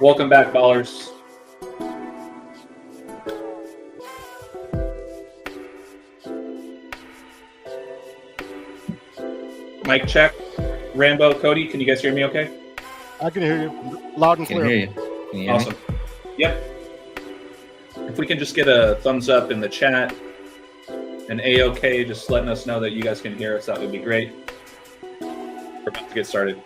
Welcome back, ballers. Mic check. Rambo, Cody, can you guys hear me okay? I can hear you loud and clear. Can hear you. Can you hear Awesome. me? Yep. If we can just get a thumbs up in the chat and A-OK, just letting us know that you guys can hear us, that would be great. We're about to get started.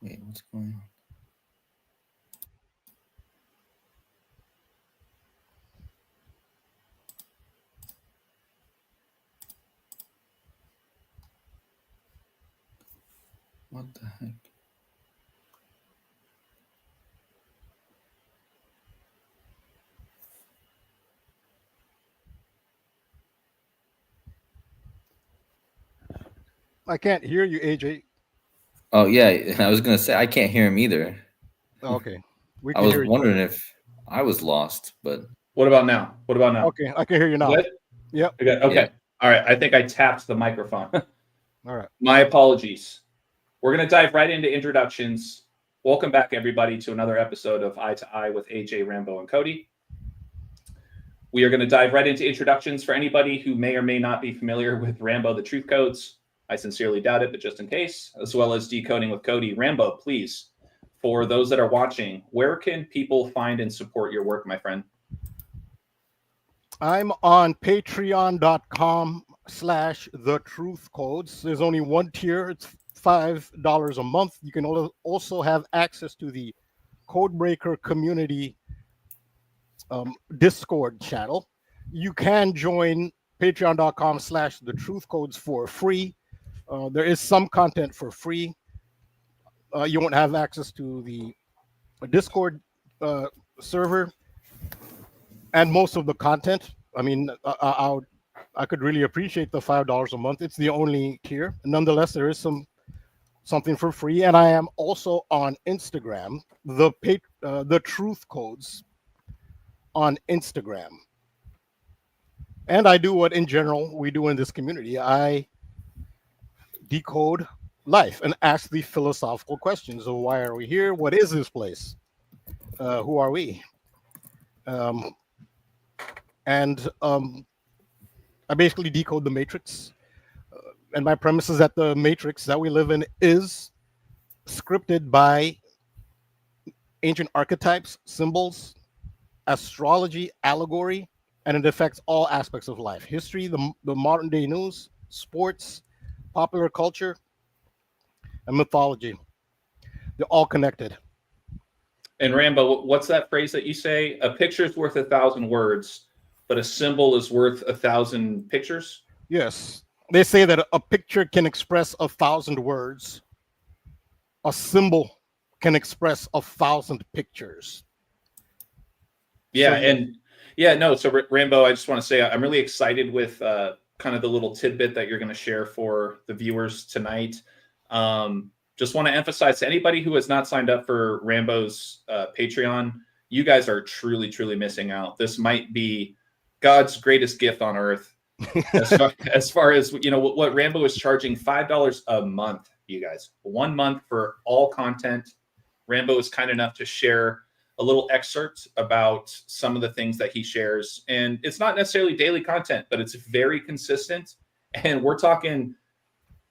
Wait, what's going on? What the heck? I can't hear you, AJ. Oh yeah, I was gonna say I can't hear him either. Okay. We I can was hear you. wondering if I was lost, but What about now? What about now? Okay, I can hear you now. Good? Yep. Okay. Yeah. All right. I think I tapped the microphone. All right. My apologies. We're going to dive right into introductions. Welcome back, everybody, to another episode of Eye to Eye with AJ, Rambo, and Cody. We are going to dive right into introductions for anybody who may or may not be familiar with Rambo, the truth codes. I sincerely doubt it, but just in case, as well as decoding with Cody. Rambo, please, for those that are watching, where can people find and support your work, my friend? I'm on patreon.com/thetruthcodes. There's only one tier. It's $5 a month. You can also have access to the Codebreaker community Discord channel. You can join patreon.com/thetruthcodes for free. There is some content for free. You won't have access to the Discord server and most of the content. I mean, I could really appreciate the $5 a month. It's the only tier. Nonetheless, there is something for free, and I am also on Instagram. The Truth Codes on Instagram, and I do what in general we do in this community. I decode life and ask the philosophical questions of why are we here? What is this place? Who are we? And I basically decode the matrix. And my premise is that the matrix that we live in is scripted by ancient archetypes, symbols, astrology, allegory, and it affects all aspects of life: history, the modern day news, sports, popular culture, and mythology. They're all connected. And Rambo, what's that phrase that you say? A picture is worth 1,000 words, but a symbol is worth 1,000 pictures? Yes. They say that a picture can express 1,000 words. A symbol can express 1,000 pictures. Yeah, so Rambo, I just want to say I'm really excited with kind of the little tidbit that you're going to share for the viewers tonight. Just want to emphasize to anybody who has not signed up for Rambo's Patreon, you guys are truly, truly missing out. This might be God's greatest gift on earth. as far as, you know, what Rambo is charging, $5 a month, you guys. 1 month for all content. Rambo is kind enough to share a little excerpt about some of the things that he shares. And it's not necessarily daily content, but it's very consistent. And we're talking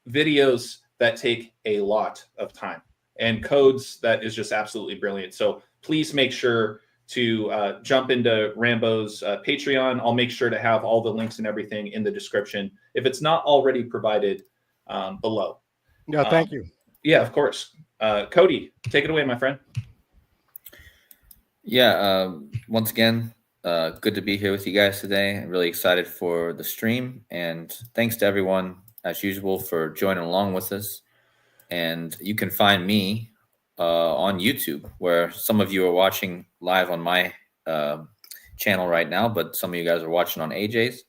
videos that take a lot of time. and codes that is just absolutely brilliant. So please make sure to jump into Rambo's Patreon. I'll make sure to have all the links and everything in the description if it's not already provided below. Yeah, thank you. Yeah, of course. Cody, take it away, my friend. Yeah, once again, good to be here with you guys today. I'm really excited for the stream, and thanks to everyone, as usual, for joining along with us. And you can find me on YouTube, where some of you are watching live on my channel right now, but some of you guys are watching on AJ's.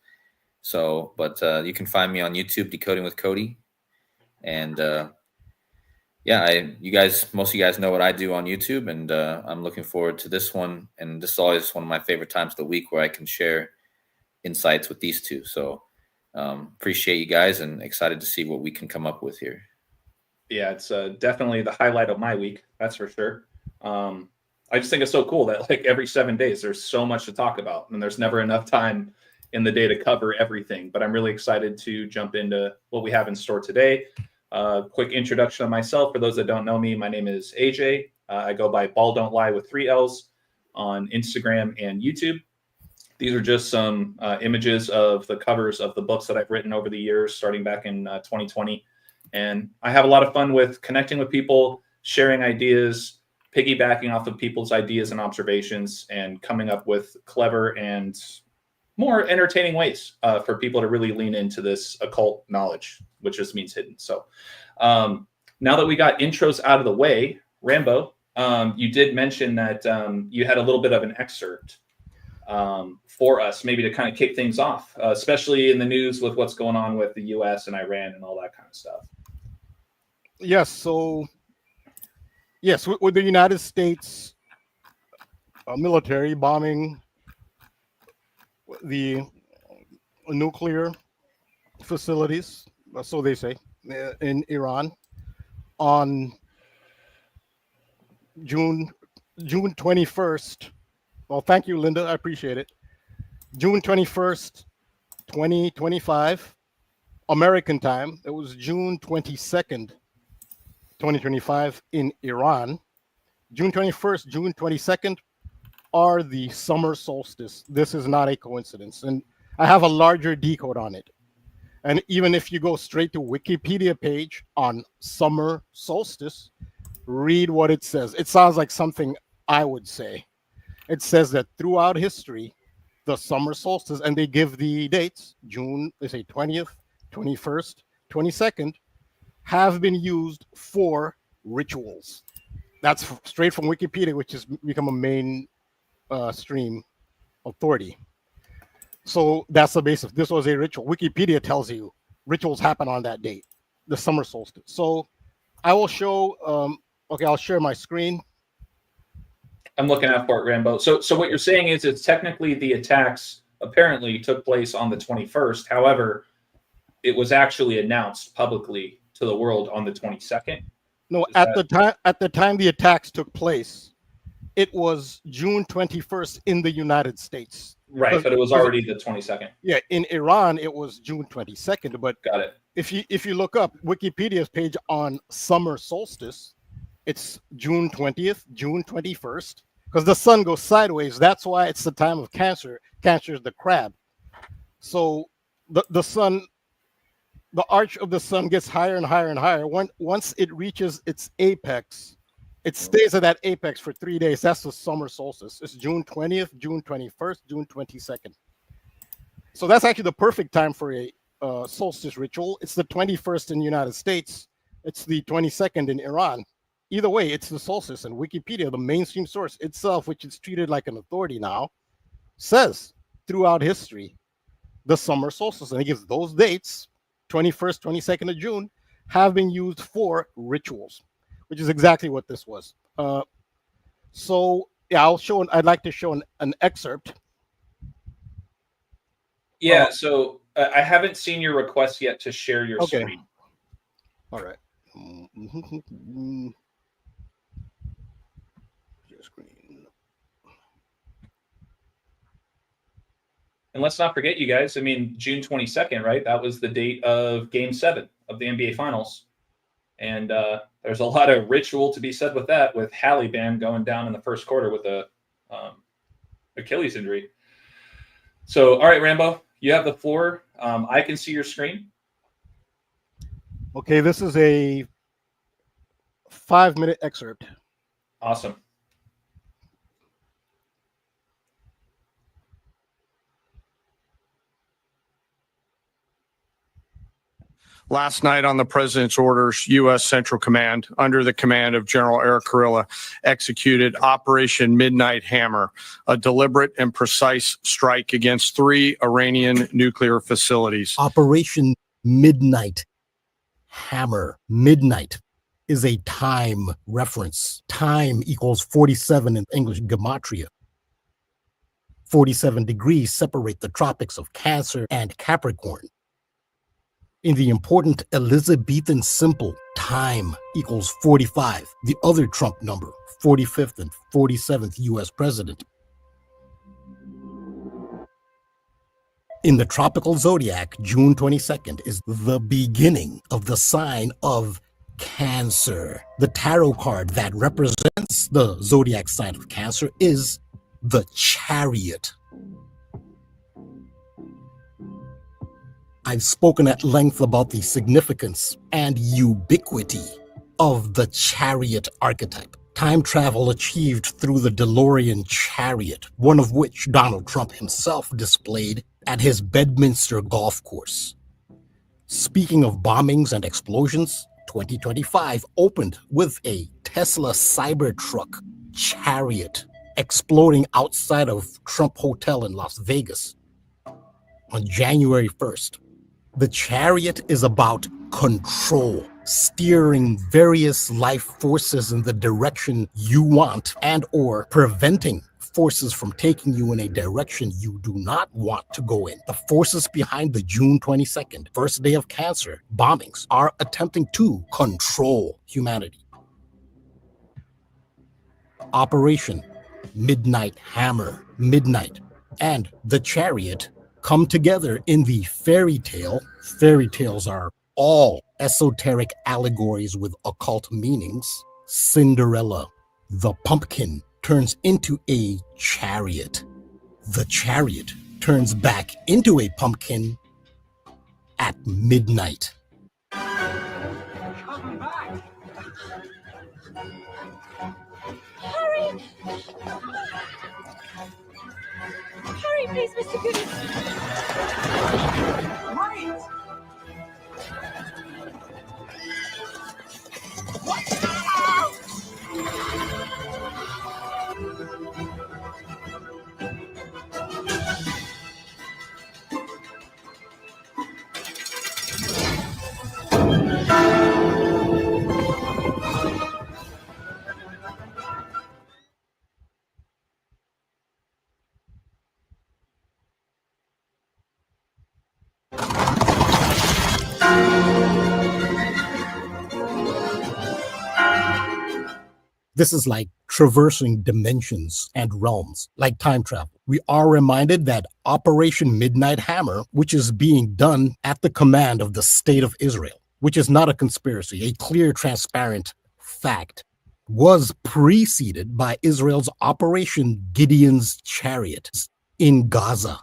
So, but you can find me on YouTube, Decoding with Cody. And yeah, most of you guys know what I do on YouTube, and I'm looking forward to this one. And this is always one of my favorite times of the week where I can share insights with these two. So appreciate you guys and excited to see what we can come up with here. Yeah, it's definitely the highlight of my week. That's for sure. I just think it's so cool that like every 7 days, there's so much to talk about, and there's never enough time in the day to cover everything. But I'm really excited to jump into what we have in store today. Quick introduction of myself. For those that don't know me, my name is AJ. I go by Balll Don't Lie with 3 L's on Instagram and YouTube. These are just some images of the covers of the books that I've written over the years, starting back in 2020. And I have a lot of fun with connecting with people, sharing ideas, piggybacking off of people's ideas and observations, and coming up with clever and more entertaining ways for people to really lean into this occult knowledge, which just means hidden. So now that we got intros out of the way, Rambo, you did mention that you had a little bit of an excerpt for us, maybe to kind of kick things off, especially in the news with what's going on with the US and Iran and all that kind of stuff. Yes. So, yes, with the United States military bombing the nuclear facilities, so they say, in Iran on June 21st. Well, thank you, Linda. I appreciate it. June 21st, 2025, American time. It was June 22nd, 2025 in Iran. June 21st, June 22nd are the summer solstice. This is not a coincidence. And I have a larger decode on it. And even if you go straight to Wikipedia page on summer solstice, read what it says. It sounds like something I would say. It says that throughout history, the summer solstice, and they give the dates, June, they say 20th, 21st, 22nd, have been used for rituals. That's straight from Wikipedia, which has become a main stream authority. So that's the basis. This was a ritual. Wikipedia tells you rituals happen on that date, the summer solstice. So I will show, okay, I'll share my screen. I'm looking out for it, Rambo. So what you're saying is it's technically the attacks apparently took place on the 21st. However, it was actually announced publicly to the world on the 22nd. No, at the time the attacks took place, it was June 21st in the United States. Right, but it was already the 22nd. Yeah, in Iran it was June 22nd. But got it. If you look up Wikipedia's page on summer solstice, it's June 20th, June 21st, because the sun goes sideways. That's why it's the time of Cancer. Cancer is the crab. So the sun, the arch of the sun gets higher and higher and higher. Once it reaches its apex, it stays at that apex for 3 days. That's the summer solstice. It's June 20th, June 21st, June 22nd. So that's actually the perfect time for a solstice ritual. It's the 21st in the United States. It's the 22nd in Iran. Either way, it's the solstice. And Wikipedia, the mainstream source itself, which is treated like an authority now, says throughout history, the summer solstice, and it gives those dates, 21st, 22nd of June, have been used for rituals, which is exactly what this was. So yeah, I'd like to show an excerpt. Yeah, so I haven't seen your request yet to share your screen. All right. Share screen. And let's not forget, you guys, I mean, June 22nd, right? That was the date of Game 7 of the NBA Finals. And there's a lot of ritual to be said with that, with Halliban going down in the first quarter with a Achilles injury. So, all right, Rambo, you have the floor. I can see your screen. Okay, this is a 5-minute excerpt. Awesome. Last night, on the president's orders, U.S. Central Command, under the command of General Eric Kurilla, executed Operation Midnight Hammer, a deliberate and precise strike against 3 Iranian nuclear facilities. Operation Midnight Hammer. Midnight is a time reference. Time equals 47 in English gematria. 47 degrees separate the tropics of Cancer and Capricorn. In the important Elizabethan symbol, time equals 45, the other Trump number, 45th and 47th U.S. president. In the tropical zodiac, June 22nd is the beginning of the sign of Cancer. The tarot card that represents the zodiac sign of Cancer is the Chariot. I've spoken at length about the significance and ubiquity of the Chariot archetype. Time travel achieved through the DeLorean Chariot, one of which Donald Trump himself displayed at his Bedminster golf course. Speaking of bombings and explosions, 2025 opened with a Tesla Cybertruck Chariot exploding outside of Trump Hotel in Las Vegas on January 1st. The Chariot is about control, steering various life forces in the direction you want and or preventing forces from taking you in a direction you do not want to go in. The forces behind the June 22nd, first day of Cancer bombings are attempting to control humanity. Operation Midnight Hammer, Midnight, and the Chariot come together in the fairy tale. Fairy tales are all esoteric allegories with occult meanings. Cinderella, the pumpkin, turns into a chariot. The chariot turns back into a pumpkin at midnight. Come back! Hurry! Hurry, please, Mr. Goody. Wait! What? This is like traversing dimensions and realms, like time travel. We are reminded that Operation Midnight Hammer, which is being done at the command of the State of Israel, which is not a conspiracy, a clear, transparent fact, was preceded by Israel's Operation Gideon's Chariot in Gaza.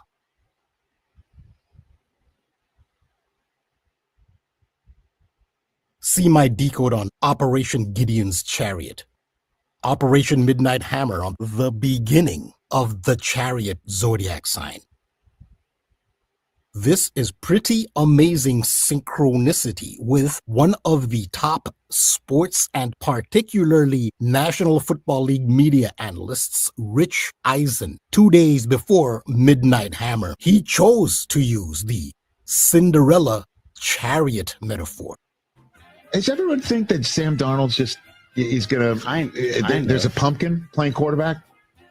See my decode on Operation Gideon's Chariot. Operation Midnight Hammer on the beginning of the Chariot zodiac sign. This is pretty amazing synchronicity with one of the top sports and particularly National Football League media analysts, Rich Eisen. 2 days before Midnight Hammer, he chose to use the Cinderella chariot metaphor. Does everyone think that Sam Darnold's just is going to? There's a pumpkin playing quarterback.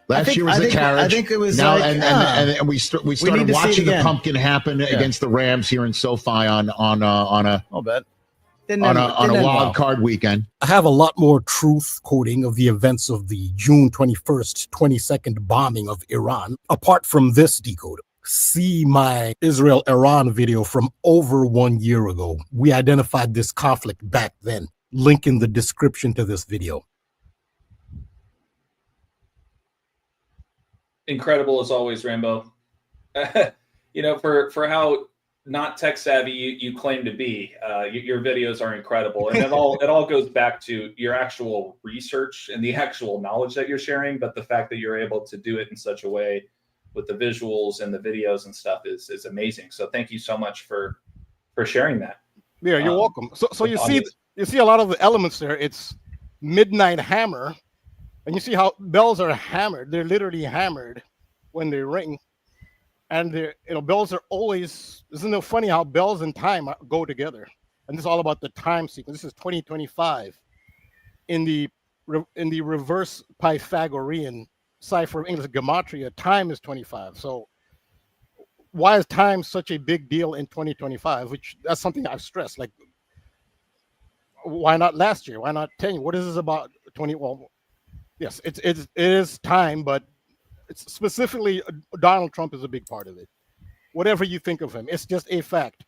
Last year was a carriage. I think it was now, like, and we started watching the pumpkin happen against the Rams here in SoFi on a I'll bet. on a wild card weekend. I have a lot more truth coding of the events of the June 21st, 22nd bombing of Iran. Apart from this decode, see my Israel-Iran video from over 1 year ago. We identified this conflict back then. Link in the description to this video. Incredible as always, Rambo. For how not tech savvy you claim to be, your videos are incredible, and it all goes back to your actual research and the actual knowledge that you're sharing. But the fact that you're able to do it in such a way with the visuals and the videos and stuff is amazing. So thank you so much for sharing that. Yeah, you're welcome. So you see a lot of the elements there. It's midnight hammer, and you see how bells are hammered. They're literally hammered when they ring. And bells are always, isn't it funny how bells and time go together? And this is all about the time sequence. This is 2025 in the reverse Pythagorean cipher of English gematria. Time is 25. So why is time such a big deal in 2025? Which that's something I've stressed. Like, why not last year? Why not 10 years? What is this about 20? Well, yes, it is time, but it's specifically Donald Trump is a big part of it. Whatever you think of him, it's just a fact.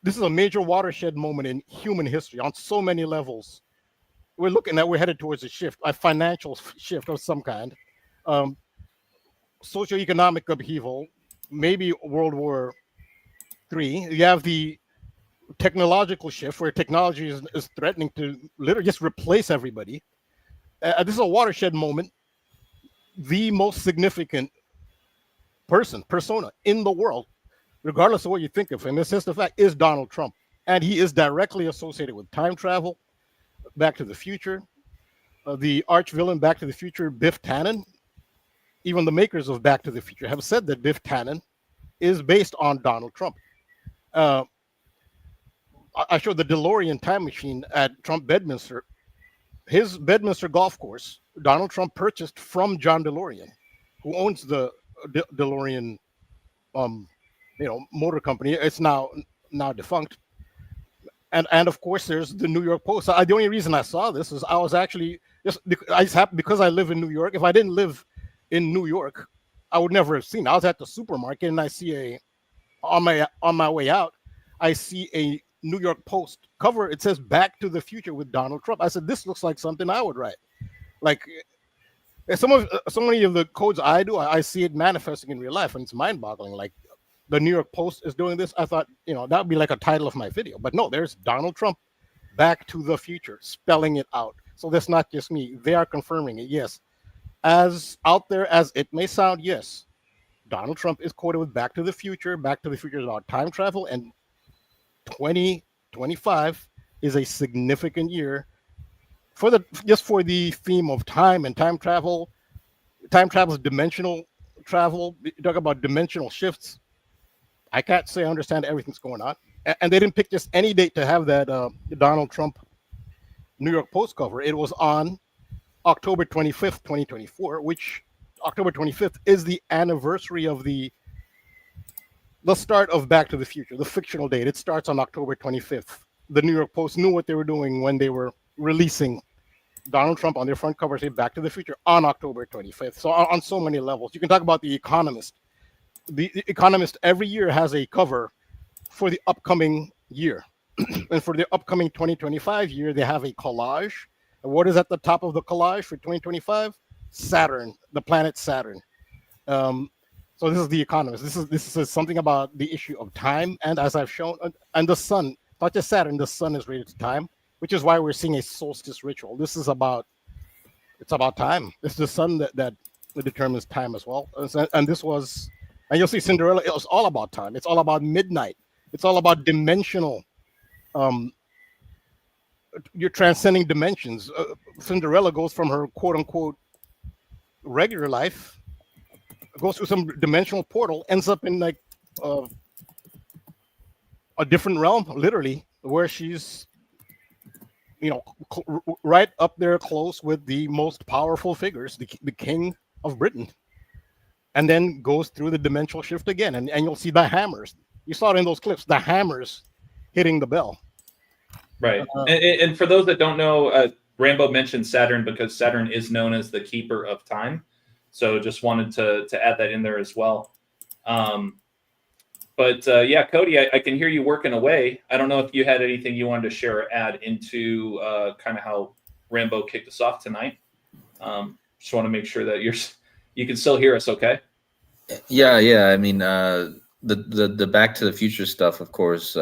This is a major watershed moment in human history on so many levels. We're headed towards a financial shift of some kind, socioeconomic upheaval, maybe World War III. You have the technological shift where technology is threatening to literally just replace everybody. This is a watershed moment. The most significant persona in the world, regardless of what you think of him, it's just the fact, is Donald Trump. And he is directly associated with time travel, Back to the Future, the arch villain Back to the Future, Biff Tannen. Even the makers of Back to the Future have said that Biff Tannen is based on Donald Trump. I showed the DeLorean time machine at Trump Bedminster. His Bedminster golf course, Donald Trump purchased from John DeLorean, who owns the DeLorean, motor company. It's now defunct. And of course, there's the New York Post. The only reason I saw this is I was actually because I live in New York. If I didn't live in New York, I would never have seen it. I was at the supermarket and I see on my way out, I see a New York Post cover. It says Back to the Future with Donald Trump. I said, this looks like something I would write. Like, so many of the codes I do, I see it manifesting in real life, and it's mind-boggling. Like, the New York Post is doing this. I thought, that would be like a title of my video. But no, there's Donald Trump, Back to the Future, spelling it out. So that's not just me. They are confirming it, yes. As out there as it may sound, yes, Donald Trump is quoted with Back to the Future. Back to the Future is about time travel, and 2025 is a significant year for the theme of time and time travel. Time travel is dimensional travel. You talk about dimensional shifts. I can't say I understand everything's going on. And they didn't pick just any date to have that Donald Trump New York Post cover. It was on October 25th, 2024, which October 25th is the anniversary of the start of Back to the Future, the fictional date. It starts on October 25th. The New York Post knew what they were doing when they were releasing Donald Trump on their front cover, say Back to the Future on October 25th. So on so many levels, you can talk about The Economist. The Economist every year has a cover for the upcoming year. And for the upcoming 2025 year, they have a collage. And what is at the top of the collage for 2025? Saturn, the planet Saturn. So this is The Economist. This is something about the issue of time, and as I've shown, and the sun, not just Saturn, the sun is related to time, which is why we're seeing a solstice ritual. It's about time. It's the sun that determines time as well. And this was, and you'll see Cinderella, it was all about time. It's all about midnight. It's all about dimensional, you're transcending dimensions. Cinderella goes from her quote unquote regular life, goes through some dimensional portal, ends up in like a different realm, literally, where she's, right up there close with the most powerful figures, the King of Britain, and then goes through the dimensional shift again. And you'll see the hammers. You saw it in those clips, the hammers hitting the bell. Right. And for those that don't know, Rambo mentioned Saturn because Saturn is known as the keeper of time. So just wanted to add that in there as well. But yeah, Cody, I can hear you working away. I don't know if you had anything you wanted to share or add into kind of how Rambo kicked us off tonight. Just want to make sure that you can still hear us, okay? Yeah. I mean, the Back to the Future stuff, of course,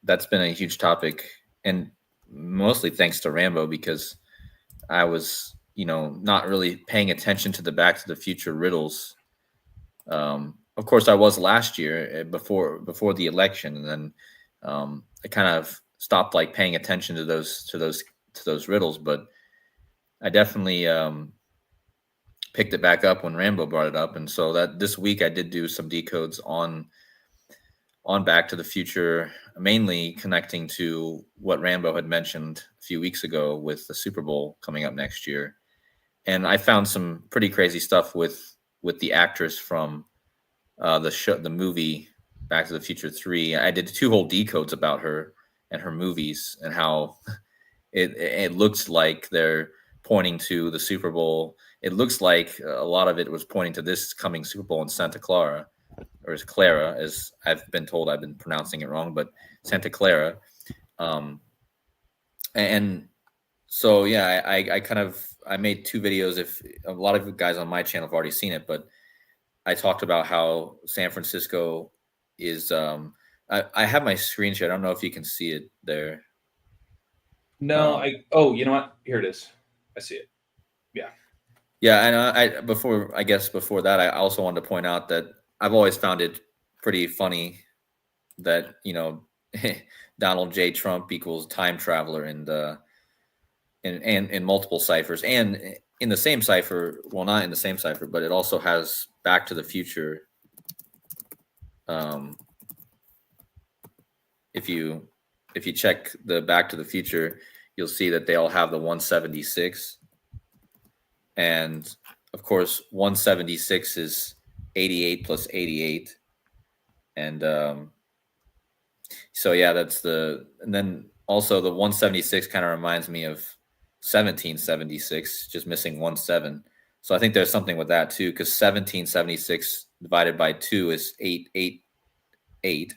that's been a huge topic, and mostly thanks to Rambo, because I was, not really paying attention to the Back to the Future riddles. Of course, I was last year before the election, and then I kind of stopped like paying attention to those riddles. But I definitely picked it back up when Rambo brought it up, and so that this week I did do some decodes on Back to the Future, mainly connecting to what Rambo had mentioned a few weeks ago with the Super Bowl coming up next year. And I found some pretty crazy stuff with the actress from the movie Back to the Future 3. I did 2 whole decodes about her and her movies, and how it looks like they're pointing to the Super Bowl. It looks like a lot of it was pointing to this coming Super Bowl in Santa Clara, or as Clara, as I've been told. I've been pronouncing it wrong, but Santa Clara. And so, yeah, I made 2 videos. If a lot of you guys on my channel have already seen it, but I talked about how San Francisco is, I have my screen share. I don't know if you can see it there. No, you know what? Here it is. I see it. Yeah. Yeah. And before that, I also wanted to point out that I've always found it pretty funny that, Donald J. Trump equals time traveler and in multiple ciphers, and in the same cipher. Well, not in the same cipher, but it also has Back to the Future. If you check the Back to the Future, you'll see that they all have the 176, and of course 176 is 88 plus 88, and so yeah, and then also the 176 kind of reminds me of 1776, just missing 17. So I think there's something with that too, because 1776 divided by 2 is 888,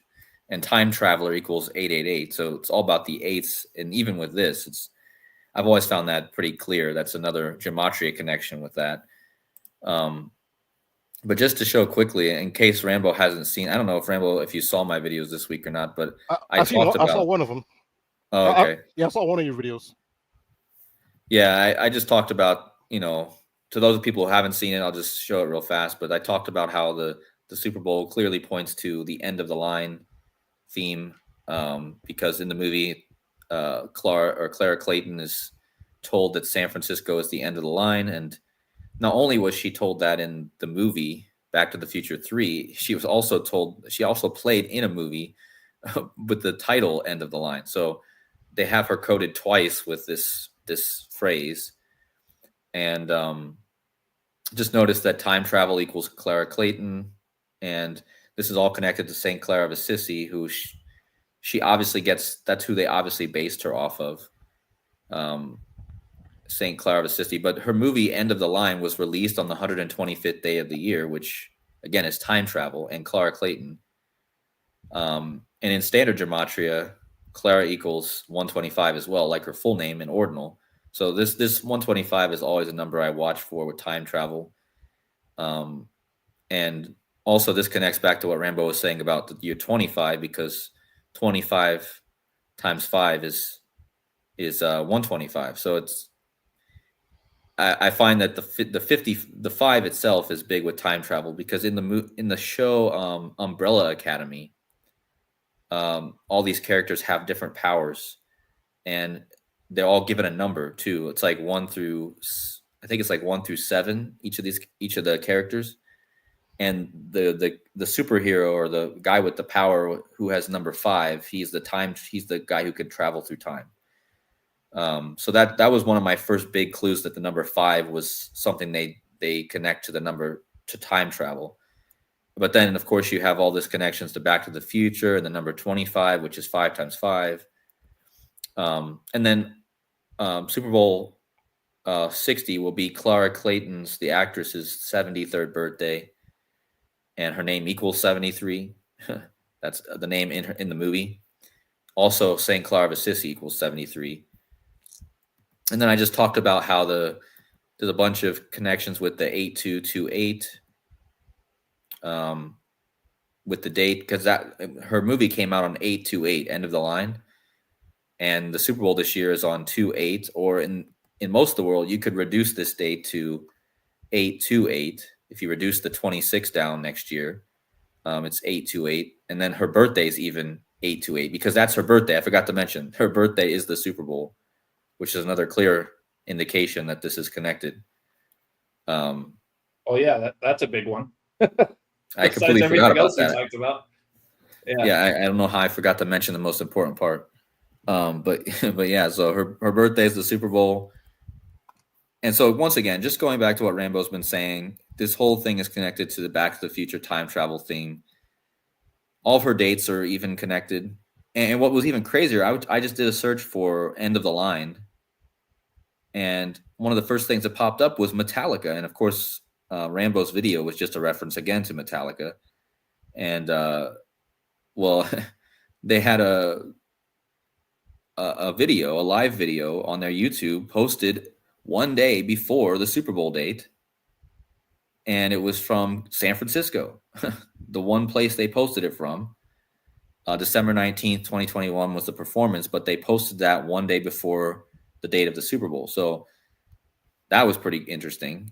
and time traveler equals 888. So it's all about the eights, and even with this, I've always found that pretty clear. That's another gematria connection with that. But just to show quickly, in case Rambo hasn't seen, I don't know if you saw my videos this week or not, but I saw one of them. Oh, okay. I saw one of your videos. Yeah, I just talked about, to those people who haven't seen it, I'll just show it real fast. But I talked about how the Super Bowl clearly points to the end of the line theme, because in the movie, Clara Clayton is told that San Francisco is the end of the line. And not only was she told that in the movie Back to the Future 3, she also played in a movie with the title End of the Line. So they have her coded twice with this phrase. And just notice that time travel equals Clara Clayton, and this is all connected to St. Clair of Assisi, who she obviously that's who they obviously based her off of, St. Clair of Assisi. But her movie End of the Line was released on the 125th day of the year, which again is time travel, and Clara Clayton. And in standard gematria, Clara equals 125 as well, like her full name in ordinal. So this 125 is always a number I watch for with time travel. And also this connects back to what Rambo was saying about the year 25, because 25 times 5 is 125. So I find that the 5 itself is big with time travel, because in the show Umbrella Academy, all these characters have different powers, and they're all given a number too. It's like 1 through 7, each of the characters. And the superhero, or the guy with the power who has number 5, he's the guy who can travel through time. So that was one of my first big clues that the number 5 was something they connect to the number to time travel. But then, of course, you have all these connections to Back to the Future and the number 25, which is 5 times 5. And then Super Bowl 60 will be Clara Clayton's, the actress's 73rd birthday, and her name equals 73. That's the name in the movie. Also, St. Clar of Assisi equals 73. And then I just talked about how there's a bunch of connections with the 8228 with the date, because her movie came out on 8/28, end of the line. And the Super Bowl this year is on 2/8, or in most of the world, you could reduce this date to 8/28. If you reduce the 26 down next year, it's 8/28. And then her birthday is even 8/28, because that's her birthday. I forgot to mention her birthday is the Super Bowl, which is another clear indication that this is connected. Oh yeah, that's a big one. I completely forgot about that. Talked about. Yeah, I don't know how I forgot to mention the most important part. But yeah, so her birthday is the Super Bowl. And so once again, just going back to what Rambo's been saying, this whole thing is connected to the Back to the Future time travel thing. All of her dates are even connected. And what was even crazier, I just did a search for End of the Line. And one of the first things that popped up was Metallica. And of course, Rambo's video was just a reference again to Metallica. And well, they had a live video on their YouTube posted one day before the Super Bowl date. And it was from San Francisco, the one place they posted it from. December 19th, 2021 was the performance, but they posted that one day before the date of the Super Bowl. So that was pretty interesting.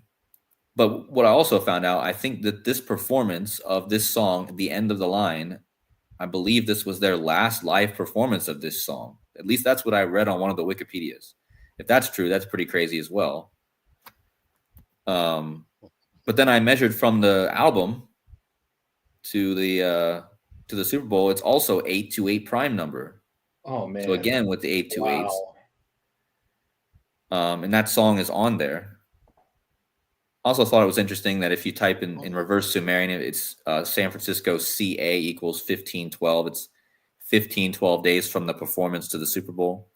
But what I also found out, I think that this performance of this song, The End of the Line, I believe this was their last live performance of this song. At least that's what I read on one of the Wikipedias. If that's true, that's pretty crazy as well. But then I measured from the album to the Super Bowl. It's also 8/28 prime number. Oh man! So again, with the 8/28s, wow. And that song is on there. Also thought it was interesting that if you type in reverse Sumerian, it's San Francisco CA equals 1512. It's 1512 days from the performance to the Super Bowl.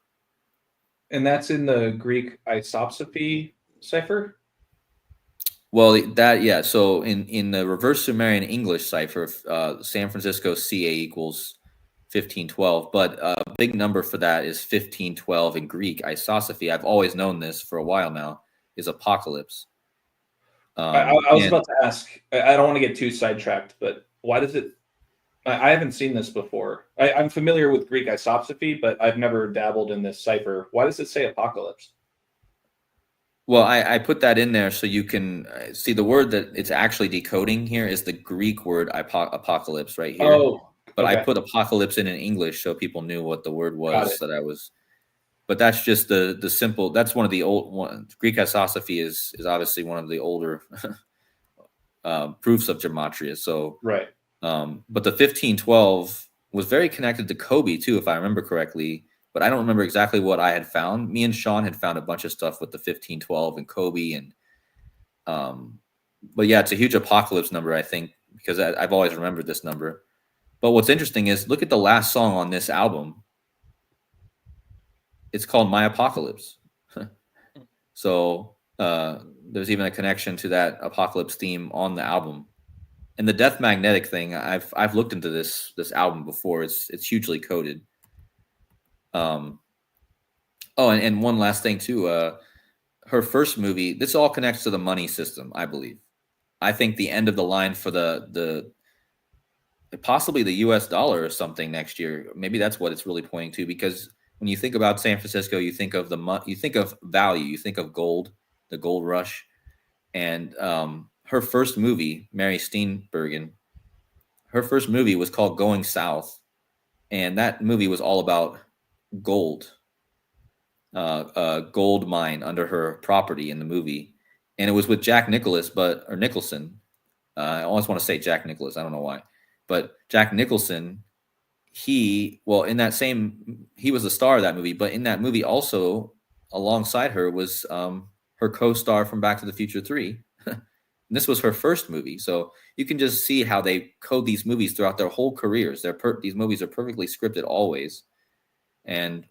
And that's in the Greek isopsophy cipher? Well, yeah. So in the reverse Sumerian English cipher, San Francisco CA equals 1512. But a big number for that is 1512 in Greek isopsophy. I've always known this for a while now, is apocalypse. I was about to ask, I don't want to get too sidetracked, but why does it, I haven't seen this before. I'm familiar with Greek isopsophy, but I've never dabbled in this cipher. Why does it say apocalypse? Well, I put that in there so you can see the word that it's actually decoding here is the Greek word apocalypse right here. Oh, but okay. I put apocalypse in English so people knew what the word was that I was. But that's just the simple. That's one of the old ones. Greek isopsophy is obviously one of the older proofs of gematria. So right. But the 1512 was very connected to Kobe too, if I remember correctly. But I don't remember exactly what I had found. Me and Sean had found a bunch of stuff with the 1512 and Kobe, and but yeah, it's a huge apocalypse number, I think, because I've always remembered this number. But what's interesting is look at the last song on this album. It's called My Apocalypse. So there's even a connection to that apocalypse theme on the album. And the Death Magnetic thing, I've looked into this album before. It's hugely coded. And one last thing too. Her first movie, this all connects to the money system, I believe. I think the end of the line for the possibly the US dollar or something next year. Maybe that's what it's really pointing to, because when you think about San Francisco, you think of you think of value, you think of gold, the gold rush. And her first movie, Mary Steenburgen, her first movie was called Going South. And that movie was all about gold, a gold mine under her property in the movie. And it was with Jack Nicholson. I always want to say Jack Nicholson. I don't know why. But Jack Nicholson, he was the star of that movie. But in that movie also, alongside her was her co-star from Back to the Future 3. And this was her first movie. So you can just see how they code these movies throughout their whole careers. These movies are perfectly scripted always. And,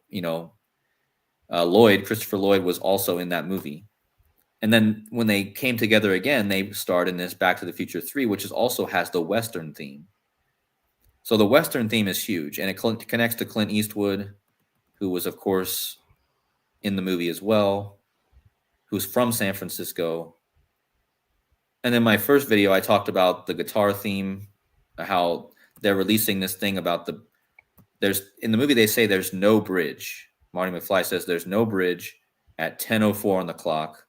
Christopher Lloyd was also in that movie. And then when they came together again, they starred in this Back to the Future 3, which also has the Western theme. So the Western theme is huge, and it connects to Clint Eastwood, who was, of course, in the movie as well, who's from San Francisco. And then my first video, I talked about the guitar theme, how they're releasing this thing about in the movie, they say there's no bridge. Marty McFly says there's no bridge at 10:04 on the clock.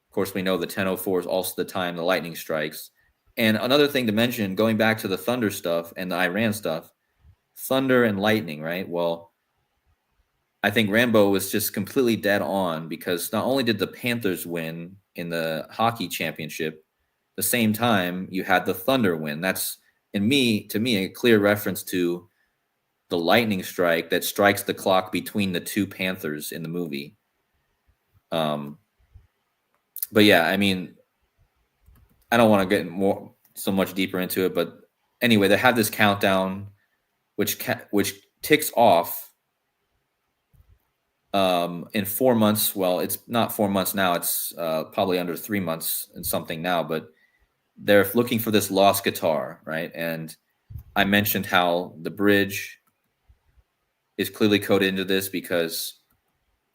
Of course, we know the 10:04 is also the time the lightning strikes. And another thing to mention, going back to the thunder stuff and the Iran stuff, thunder and lightning, right? Well, I think Rambo was just completely dead on, because not only did the Panthers win in the hockey championship, the same time you had the Thunder win. That's, to me, a clear reference to the lightning strike that strikes the clock between the two Panthers in the movie. But yeah, I mean, I don't want to get so much deeper into it, but anyway, they have this countdown, which ticks off in 4 months. Well, it's not 4 months now. It's probably under 3 months and something now, but they're looking for this lost guitar, right? And I mentioned how the bridge is clearly coded into this, because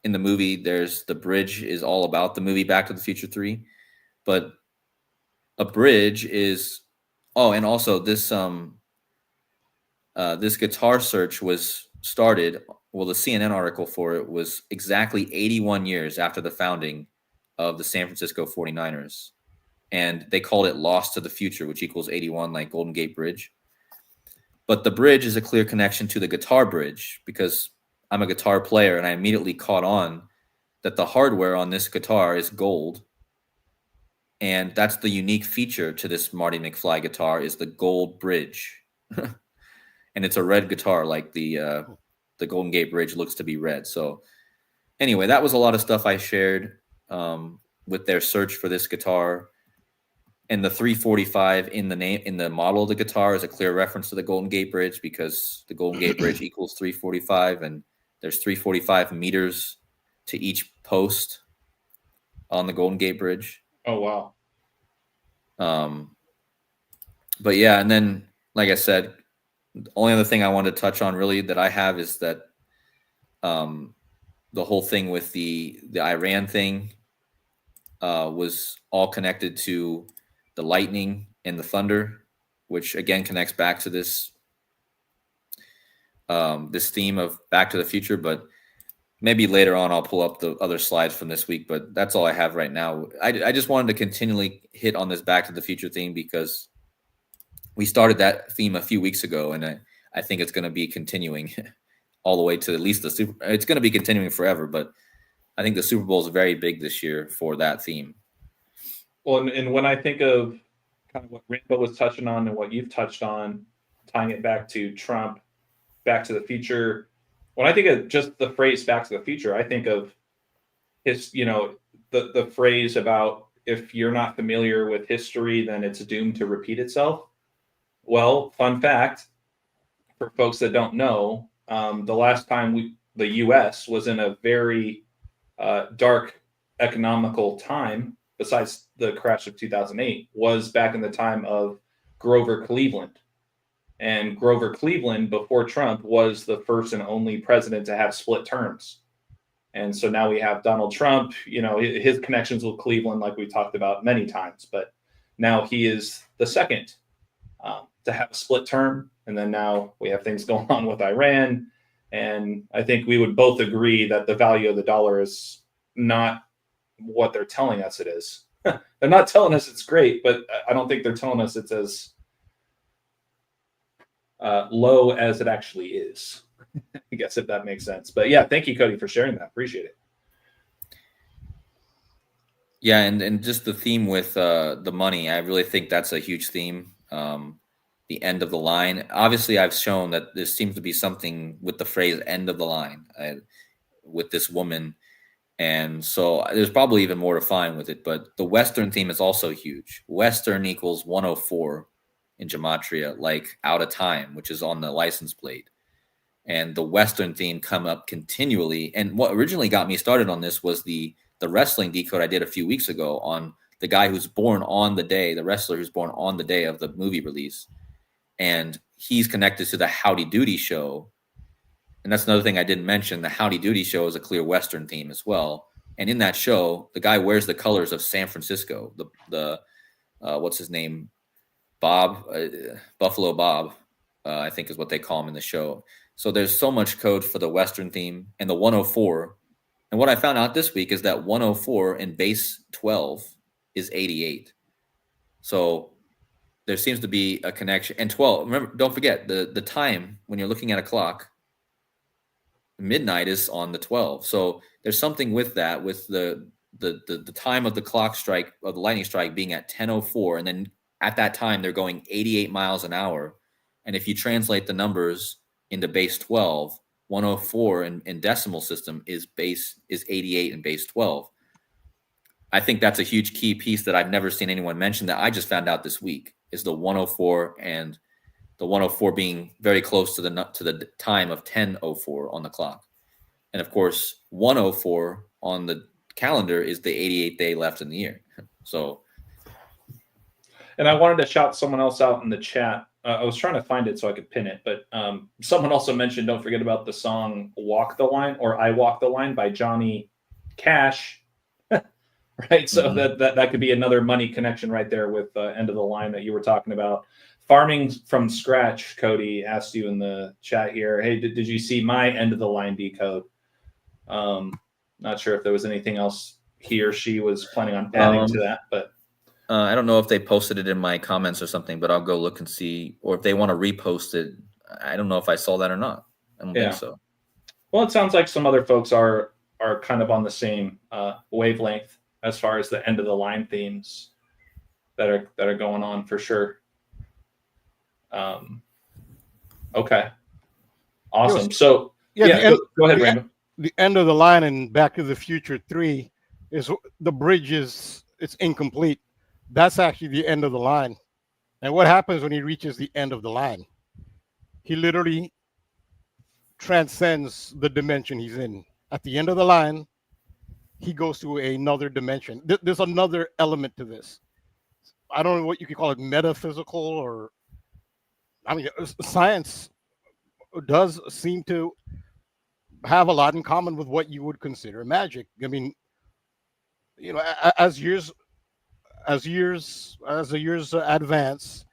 in the movie, the bridge is all about the movie Back to the Future 3, but a bridge is, and also this this guitar search was started. Well, the CNN article for it was exactly 81 years after the founding of the San Francisco 49ers. And they called it Lost to the Future, which equals 81, like Golden Gate Bridge. But the bridge is a clear connection to the guitar bridge, because I'm a guitar player and I immediately caught on that the hardware on this guitar is gold. And that's the unique feature to this Marty McFly guitar, is the gold bridge. And it's a red guitar, like the Golden Gate Bridge looks to be red. So anyway, that was a lot of stuff I shared with their search for this guitar. And the 345 in the model of the guitar is a clear reference to the Golden Gate Bridge, because the Golden Gate Bridge equals 345, and there's 345 meters to each post on the Golden Gate Bridge. Oh, wow. But yeah, and then, like I said, the only other thing I wanted to touch on really that I have is that the whole thing with the Iran thing was all connected to the lightning and the thunder, which again connects back to this this theme of Back to the Future. But maybe later on I'll pull up the other slides from this week, but that's all I have right now. I just wanted to continually hit on this Back to the Future theme, because we started that theme a few weeks ago, and I think it's going to be continuing all the way to at least it's going to be continuing forever, but I think the Super Bowl is very big this year for that theme. Well, and when I think of kind of what Rambo was touching on and what you've touched on, tying it back to Trump, Back to the Future, when I think of just the phrase Back to the Future, I think of the phrase about, if you're not familiar with history, then it's doomed to repeat itself. Well, fun fact for folks that don't know, the last time the U.S. was in a very dark economical time, besides the crash of 2008, was back in the time of Grover Cleveland. And Grover Cleveland, before Trump, was the first and only president to have split terms. And so now we have Donald Trump, his connections with Cleveland, like we talked about many times, but now he is the second to have a split term. And then now we have things going on with Iran. And I think we would both agree that the value of the dollar is not what they're telling us it is. They're not telling us it's great, but I don't think they're telling us it's as low as it actually is. I guess, if that makes sense. But yeah, thank you, Cody, for sharing that. Appreciate it. Yeah, and just the theme with the money, I really think that's a huge theme. The end of the line. Obviously, I've shown that there seems to be something with the phrase "end of the line" with this woman, and so there's probably even more to find with it. But the Western theme is also huge. Western equals 104 in gematria, like out of time, which is on the license plate. And the Western theme come up continually. And what originally got me started on this was the wrestling decode I did a few weeks ago on the guy who's born on the day, the wrestler who's born on the day of the movie release. And he's connected to the Howdy Doody show. And that's another thing I didn't mention. The Howdy Doody show is a clear Western theme as well. And in that show, the guy wears the colors of San Francisco. The what's his name? Bob, Buffalo Bob, I think is what they call him in the show. So there's so much code for the Western theme and the 104. And what I found out this week is that 104 in base 12 is 88. So there seems to be a connection. And 12, remember, don't forget the time when you're looking at a clock, midnight is on the 12. So there's something with that, with the time of the clock strike, of the lightning strike being at 10:04, and then at that time they're going 88 miles an hour. And if you translate the numbers into base 12, 104 in decimal system is 88 in base 12. I think that's a huge key piece that I've never seen anyone mention, that I just found out this week, is the 104, and the 104 being very close to the time of 10:04 on the clock. And of course, 104 on the calendar is the 88th day left in the year. So, and I wanted to shout someone else out in the chat. I was trying to find it so I could pin it, but someone also mentioned, don't forget about the song "Walk the Line" or "I Walk the Line" by Johnny Cash. Right, so that could be another money connection right there with end of the line that you were talking about. Farming from scratch, Cody asked you in the chat here, hey, did you see my end of the line decode? Not sure if there was anything else he or she was planning on adding to that, but I don't know if they posted it in my comments or something, but I'll go look and see, or if they want to repost it. I don't know if I saw that or not. I don't think so. Well, it sounds like some other folks are kind of on the same wavelength as far as the end of the line themes that are going on for sure. Okay. Awesome. So go ahead, Raymond. The end of the line in Back to the Future 3 is the bridge it's incomplete. That's actually the end of the line. And what happens when he reaches the end of the line? He literally transcends the dimension he's in. At the end of the line, he goes to another dimension. There's another element to this. I don't know what you could call it, metaphysical, or I mean, science does seem to have a lot in common with what you would consider magic. I mean, you know, as the years advance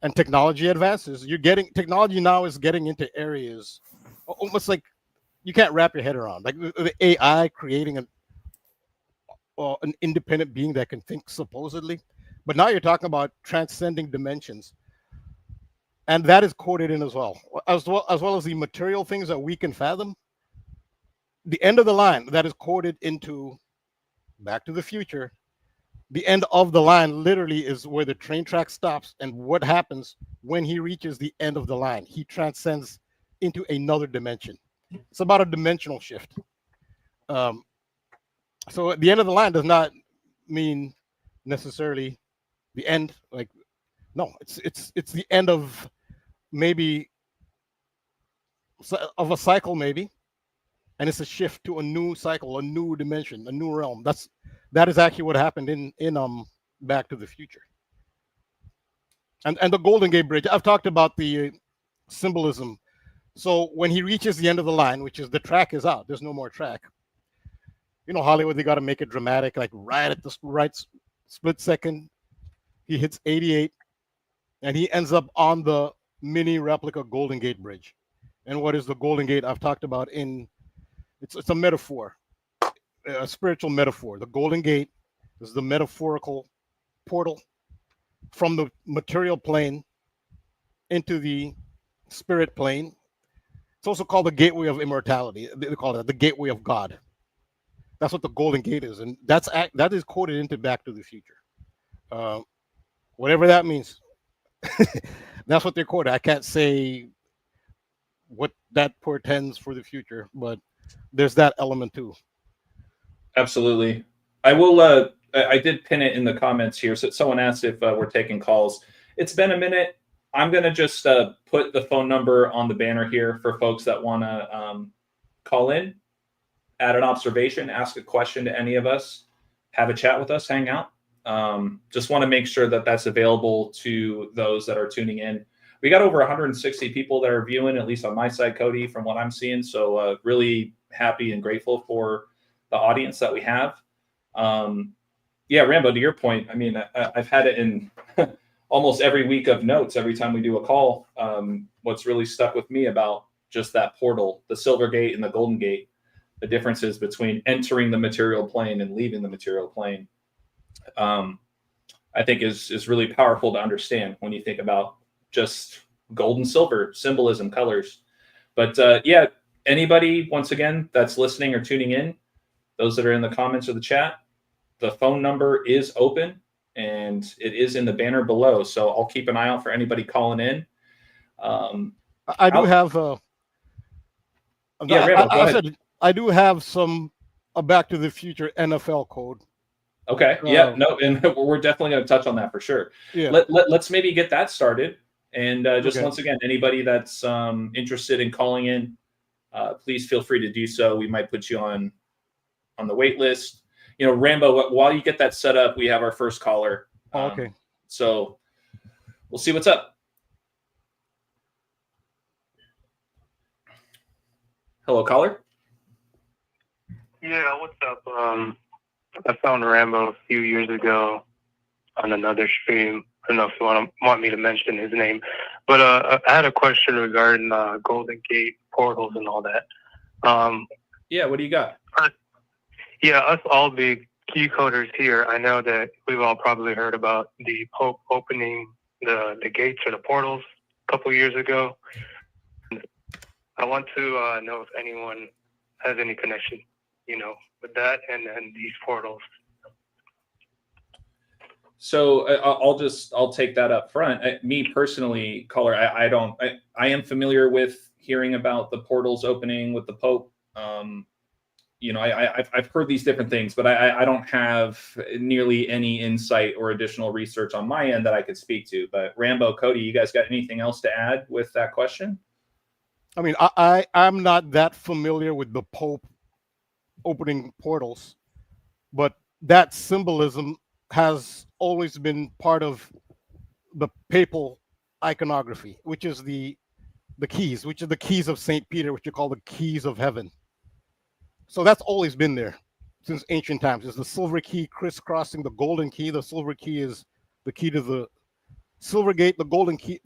and technology advances, technology now is getting into areas almost like you can't wrap your head around, like the AI creating an independent being that can think, supposedly. But now you're talking about transcending dimensions, and that is coded in as well as the material things that we can fathom. The end of the line that is coded into Back to the Future, the end of the line literally is where the train track stops, and what happens when he reaches the end of the line? He transcends into another dimension. It's about a dimensional shift. So the end of the line does not mean necessarily the end. Like, no, it's the end of maybe of a cycle, maybe, and it's a shift to a new cycle, a new dimension, a new realm. That is actually what happened in Back to the Future. And the Golden Gate Bridge. I've talked about the symbolism. So when he reaches the end of the line, which is the track is out, there's no more track. You know, Hollywood, they got to make it dramatic, like right at the right split second, he hits 88, and he ends up on the mini replica Golden Gate Bridge. And what is the Golden Gate? I've talked about it's a metaphor, a spiritual metaphor. The Golden Gate is the metaphorical portal from the material plane into the spirit plane. It's also called the gateway of immortality. They call it the gateway of God. That's what the Golden Gate is, and that is coded into Back to the Future. Whatever that means, that's what they're coded. I can't say what that portends for the future, but there's that element too. Absolutely. I will. I did pin it in the comments here. So someone asked if we're taking calls. It's been a minute. I'm going to just put the phone number on the banner here for folks that want to call in, add an observation, ask a question to any of us, have a chat with us, hang out. Just want to make sure that that's available to those that are tuning in. we got over 160 people that are viewing, at least on my side, Cody, from what I'm seeing. So really happy and grateful for the audience that we have. Yeah, Rambo, to your point, I mean, I've had it in almost every week of notes every time we do a call. What's really stuck with me about just that portal, the Silver Gate and the Golden Gate, the differences between entering the material plane and leaving the material plane, I think is really powerful to understand when you think about just gold and silver symbolism, colors. But yeah, anybody, once again, that's listening or tuning in, those that are in the comments or the chat, the phone number is open and it is in the banner below. So I'll keep an eye out for anybody calling in. I do have yeah, Randall, go ahead. I do have some Back to the Future NFL code. Okay. Yeah. No, and we're definitely going to touch on that for sure. Yeah. Let's maybe get that started. And just Okay. once again, anybody that's interested in calling in, please feel free to do so. We might put you on the wait list. You know, Rambo, while you get that set up, we have our first caller. Okay. So we'll see what's up. Hello, caller. Yeah, what's up? I found Rambo a few years ago on another stream. I don't know if you want me to mention his name, but I had a question regarding Golden Gate portals and all that. Yeah, what do you got? Yeah, us all big key coders here, I know that we've all probably heard about the Pope opening the gates or the portals a couple years ago. I want to know if anyone has any connection, with that and these portals. So I'll take that up front. Me personally, caller, I am familiar with hearing about the portals opening with the Pope. I've heard these different things, but I don't have nearly any insight or additional research on my end that I could speak to. But Rambo, Cody, you guys got anything else to add with that question? I mean, I'm not that familiar with the Pope opening portals, but that symbolism has always been part of the papal iconography, which is the keys, which are the keys of St. Peter, which you call the keys of heaven. So that's always been there since ancient times. It's the silver key crisscrossing the golden key. The silver key is the key to the silver gate. The golden key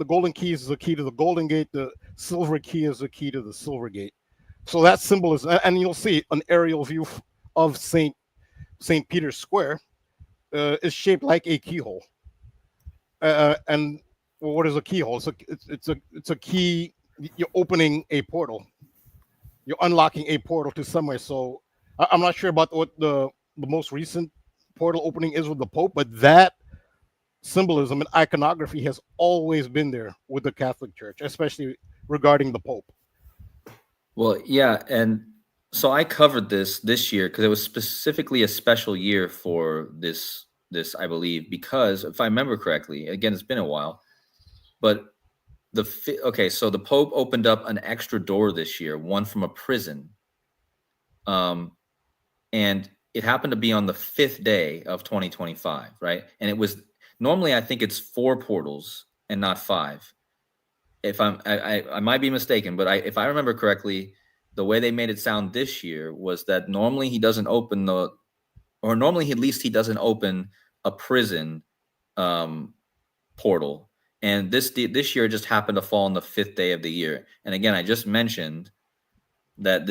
is the key to the golden gate. The silver key is the key to the silver gate. So that symbolism, and you'll see an aerial view of St. Peter's Square is shaped like a keyhole. And what is a keyhole? It's a key. You're opening a portal. You're unlocking a portal to somewhere. So I'm not sure about what the most recent portal opening is with the Pope, but that symbolism and iconography has always been there with the Catholic Church, especially regarding the Pope. Well, yeah, and so I covered this year because it was specifically a special year for this I believe, because if I remember correctly, again, it's been a while, but so the Pope opened up an extra door this year, one from a prison, and it happened to be on the 5th day of 2025, right? And it was normally, I think it's 4 portals and not 5. If I might be mistaken, but if I remember correctly, the way they made it sound this year was that normally he doesn't open he doesn't open a prison portal. And this year just happened to fall on the 5th day of the year. And again, I just mentioned that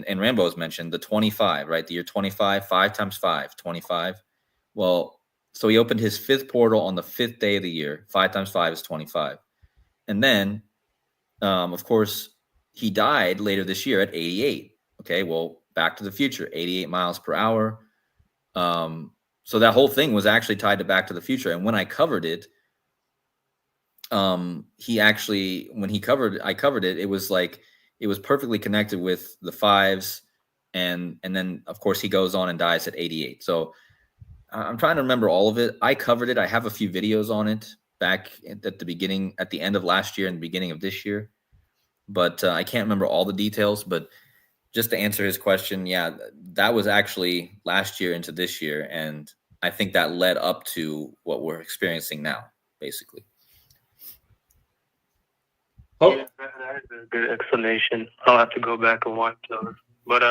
and Rambo's mentioned the 25, right? The year 25, 5 times 5, 25. Well, so he opened his 5th portal on the 5th day of the year. 5 times 5 is 25. And then, of course, he died later this year at 88. Okay, well, Back to the Future, 88 miles per hour. So that whole thing was actually tied to Back to the Future. And when I covered it, I covered it, it was perfectly connected with the 5s. And then, of course, he goes on and dies at 88. So I'm trying to remember all of it. I covered it. I have a few videos on it back at the end of last year and the beginning of this year. But I can't remember all the details. But just to answer his question, yeah, that was actually last year into this year. And I think that led up to what we're experiencing now, basically. Yeah, that is a good explanation. I'll have to go back and watch those. But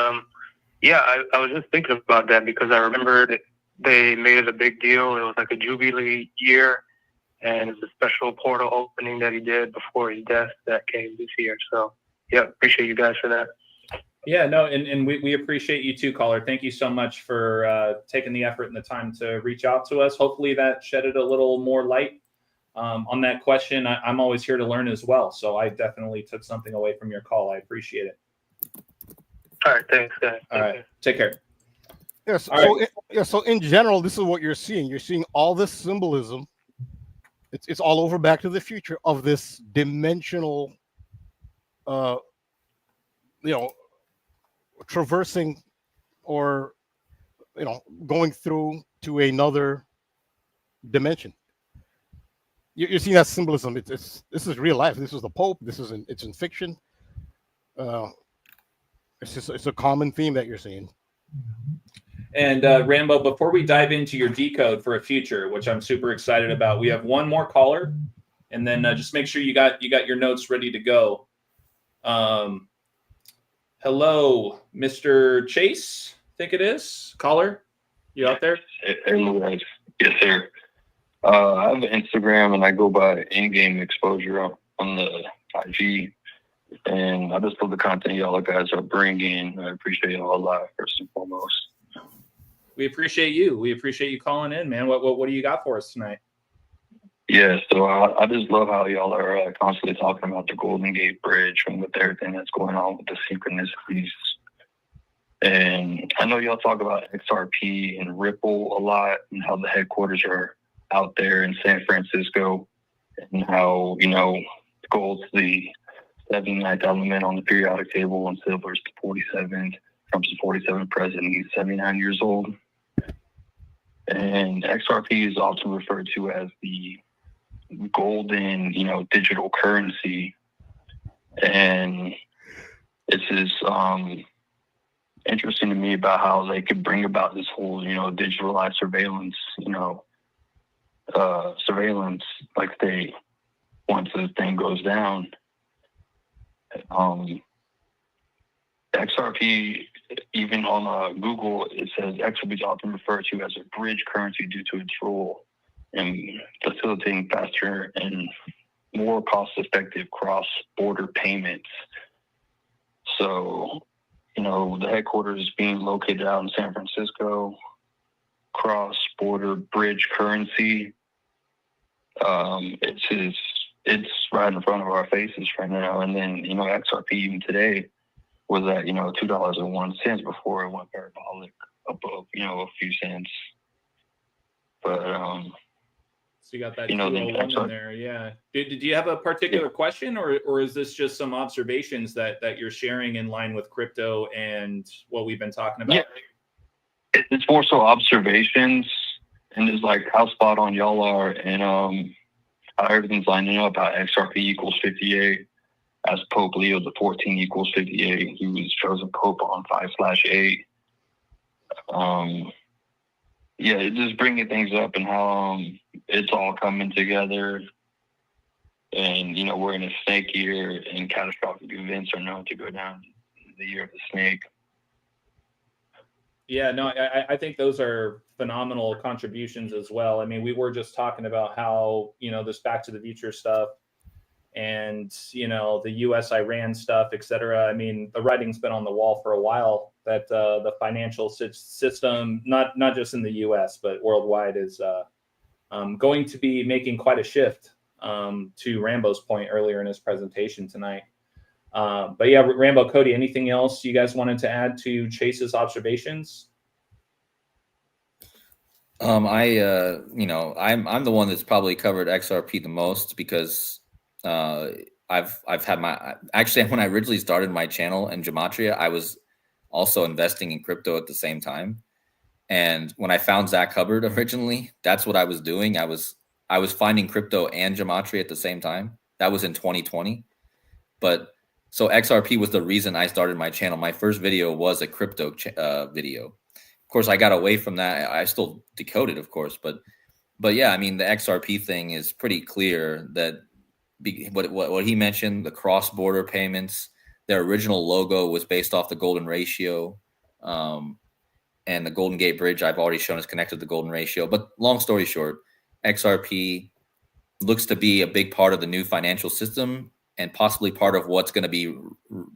yeah, I was just thinking about that because I remember that they made it a big deal. It was like a Jubilee year, and it's a special portal opening that he did before his death that came this year. So, yeah, appreciate you guys for that. Yeah, no, and we appreciate you too, caller. Thank you so much for taking the effort and the time to reach out to us. Hopefully that shedded a little more light on that question. I'm always here to learn as well. So I definitely took something away from your call. I appreciate it. All right, thanks, guys. All right, take care. Yes. All right. So in general, this is what you're seeing. You're seeing all this symbolism. It's all over Back to the Future of this dimensional, traversing or going through to another dimension. You're seeing that symbolism. This is real life. This is the Pope. It's in fiction. It's a common theme that you're seeing. And Rambo, before we dive into your decode for a future, which I'm super excited about, we have one more caller, and then just make sure you got your notes ready to go. Hello, Mr. Chase, I think it is. Caller, you out there? Hey, guys. Yes, sir. I have an Instagram, and I go by in-game exposure on the IG. And I just love the content y'all guys are bringing. I appreciate y'all a lot, first and foremost. We appreciate you. We appreciate you calling in, man. What do you got for us tonight? Yeah, so I just love how y'all are constantly talking about the Golden Gate Bridge and with everything that's going on with the synchronicities. And I know y'all talk about XRP and Ripple a lot and how the headquarters are out there in San Francisco and how, gold's the 79th element on the periodic table and silver's the 47th. Trump's the 47th president. He's 79 years old. And XRP is often referred to as the golden, digital currency. And it's just interesting to me about how they could bring about this whole, digitalized surveillance, surveillance like they, once this thing goes down. XRP, even on Google, it says XRP is often referred to as a bridge currency due to its role in facilitating faster and more cost-effective cross-border payments. So, the headquarters is being located out in San Francisco, cross-border bridge currency. It's right in front of our faces right now. And then, XRP even today was at, $2.01 before it went parabolic above, a few cents. But, so you got that 201 in there. Yeah. Did you have a particular question or is this just some observations that you're sharing in line with crypto and what we've been talking about? Yeah. It's more so observations and just like how spot on y'all are and, how everything's lining up, how XRP equals 58. As Pope Leo the 14 equals 58. He was chosen Pope on 5/8. It's just bringing things up and how it's all coming together. And, we're in a snake year and catastrophic events are known to go down the year of the snake. Yeah, no, I think those are phenomenal contributions as well. I mean, we were just talking about how, this Back to the Future stuff and, the US-Iran stuff, et cetera. I mean, the writing's been on the wall for a while that the financial system, not just in the US, but worldwide, is going to be making quite a shift, to Rambo's point earlier in his presentation tonight. But yeah, Rambo, Cody, anything else you guys wanted to add to Chase's observations? I'm the one that's probably covered XRP the most because I've had when I originally started my channel in Gematria, I was also investing in crypto at the same time. And when I found Zach Hubbard originally, that's what I was doing. I was finding crypto and Gematria at the same time. That was in 2020. So XRP was the reason I started my channel. My first video was a crypto video. Of course, I got away from that. I still decoded, of course, but yeah, I mean, the XRP thing is pretty clear that what he mentioned, the cross-border payments. Their original logo was based off the golden ratio, and the Golden Gate Bridge I've already shown is connected to the golden ratio. But long story short, XRP looks to be a big part of the new financial system and possibly part of what's going to be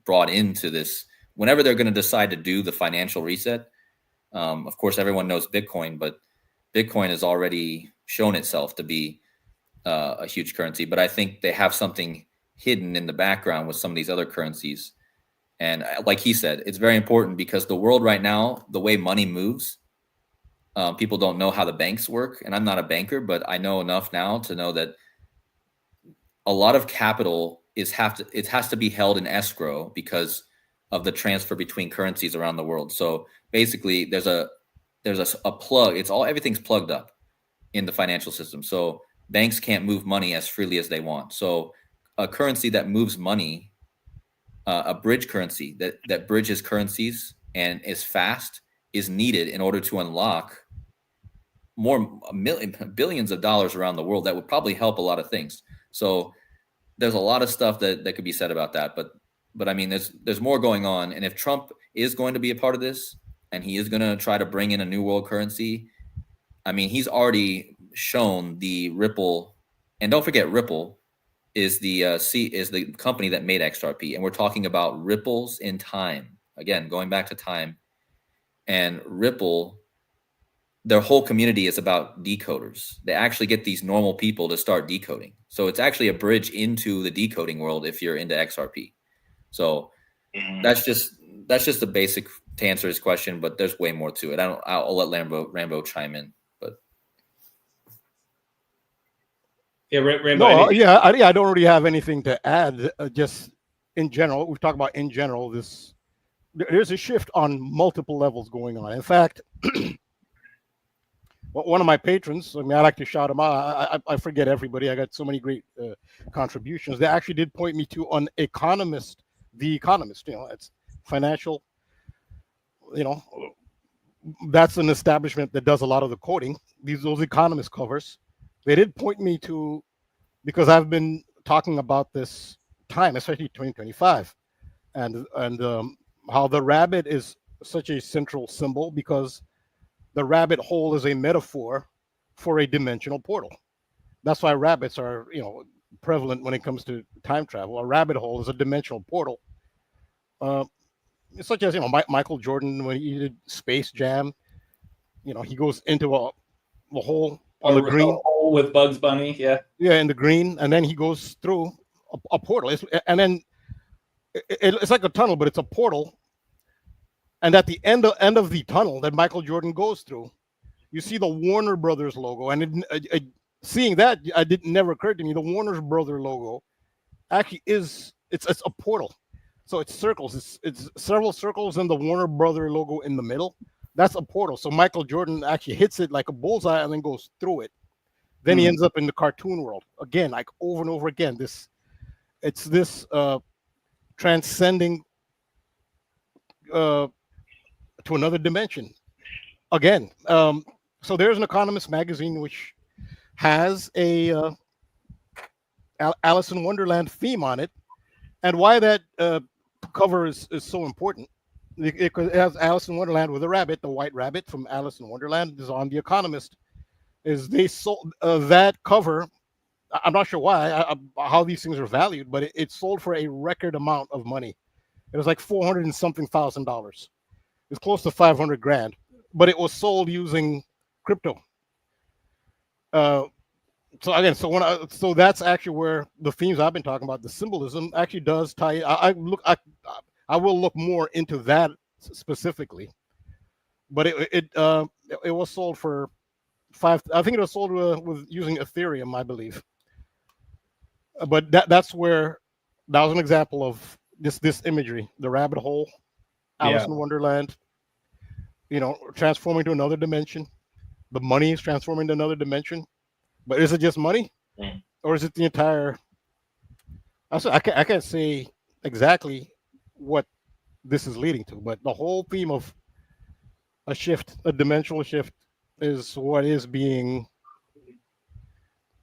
brought into this whenever they're going to decide to do the financial reset. Of course, everyone knows Bitcoin, but Bitcoin has already shown itself to be a huge currency. But I think they have something hidden in the background with some of these other currencies. And like he said, it's very important because the world right now, the way money moves, people don't know how the banks work. And I'm not a banker, but I know enough now to know that a lot of capital it has to be held in escrow because of the transfer between currencies around the world. So basically there's a plug. Everything's plugged up in the financial system. So banks can't move money as freely as they want. So a currency that moves money, a bridge currency that bridges currencies and is fast, is needed in order to unlock billions of dollars around the world. That would probably help a lot of things. So there's a lot of stuff that could be said about that. But I mean, there's more going on. And if Trump is going to be a part of this and he is going to try to bring in a new world currency, I mean, he's already shown the Ripple, and don't forget Ripple is the company that made XRP, and we're talking about ripples in time. Again, going back to time, and Ripple, their whole community is about decoders. They actually get these normal people to start decoding. So it's actually a bridge into the decoding world if you're into XRP. So that's just the basic to answer his question, but there's way more to it. I'll let Rambo chime in. Yeah, Rambo. No, I don't really have anything to add. Just in general, we've talked about in general, there's a shift on multiple levels going on. In fact, one of my patrons, I mean, I like to shout him out. I forget everybody. I got so many great contributions. They actually did point me to an economist, The Economist. It's financial. That's an establishment that does a lot of the coding. Those Economist covers. They did point me to, because I've been talking about this time, especially 2025, and how the rabbit is such a central symbol, because the rabbit hole is a metaphor for a dimensional portal. That's why rabbits are, prevalent when it comes to time travel. A rabbit hole is a dimensional portal. Such as, Michael Jordan, when he did Space Jam, he goes into a hole on the green with Bugs Bunny, in the green, and then he goes through a portal, and then it's like a tunnel, but it's a portal. And at the end of the tunnel that Michael Jordan goes through, you see the Warner Brothers logo, and seeing that, it never occurred to me the Warner Brothers logo actually it's a portal. So it's circles, it's several circles, and the Warner Brothers logo in the middle. That's a portal. So Michael Jordan actually hits it like a bullseye and then goes through it. Then he ends up in the cartoon world again, like over and over again. It's this transcending to another dimension again. So there's an Economist magazine which has a Alice in Wonderland theme on it, and why that cover is so important. It has Alice in Wonderland with a rabbit. The white rabbit from Alice in Wonderland is on The Economist. They sold that cover. I'm not sure why, how these things are valued, but it sold for a record amount of money. It was like $400 and something thousand. It's close to 500 grand, but it was sold using crypto. So that's actually where the themes I've been talking about, the symbolism, actually does tie. I will look more into that specifically, but it was sold for I think it was sold with using Ethereum, I believe. But that was an example of this imagery, the rabbit hole, Alice in Wonderland, transforming to another dimension. The money is transforming to another dimension. But is it just money, or is it the entire? I can't say exactly what this is leading to, but the whole theme of a dimensional shift, is what is being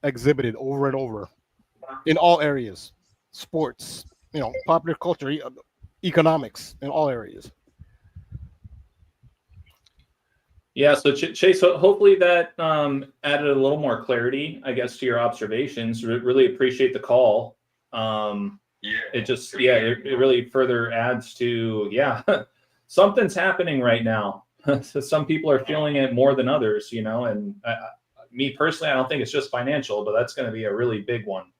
exhibited over and over in all areas, sports, popular culture, economics, in all areas. Yeah, so Chase, hopefully that added a little more clarity, I guess, to your observations. Really appreciate the call. It really further adds to, something's happening right now. So some people are feeling it more than others, and me personally, I don't think it's just financial, but that's going to be a really big one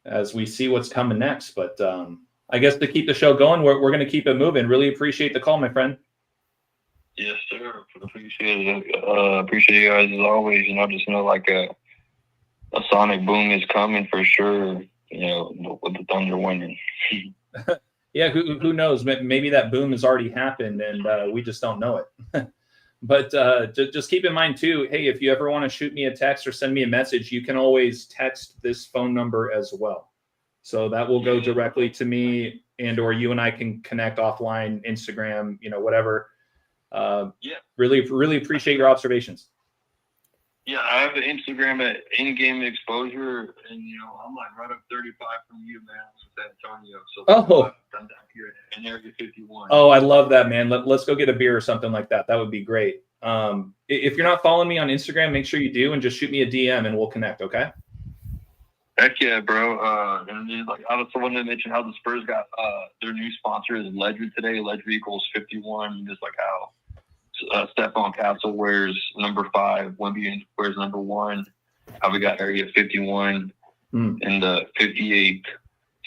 as we see what's coming next. But I guess to keep the show going, we're going to keep it moving. Really appreciate the call, my friend. Yes, sir. Appreciate it. Appreciate you guys as always. Just know like a sonic boom is coming for sure. With the Thunder winning. Yeah, who knows? Maybe that boom has already happened and we just don't know it. But just keep in mind too, hey, if you ever want to shoot me a text or send me a message, you can always text this phone number as well. So that will go directly to me, and or you and I can connect offline, Instagram, whatever. Really appreciate your observations. Yeah, I have the Instagram at in-game exposure, and I'm like right up 35 from you, man, San Antonio. So I'm down here in Area 51. Oh, I love that, man. Let's go get a beer or something like that. That would be great. If you're not following me on Instagram, make sure you do, and just shoot me a DM, and we'll connect. Okay. Heck yeah, bro. And then, I also wanted to mention how the Spurs got their new sponsor is Ledger today. Ledger equals 51, just like how Stephon Castle wears number 5, Wemby wears number 1. How we got Area 51 in the 58th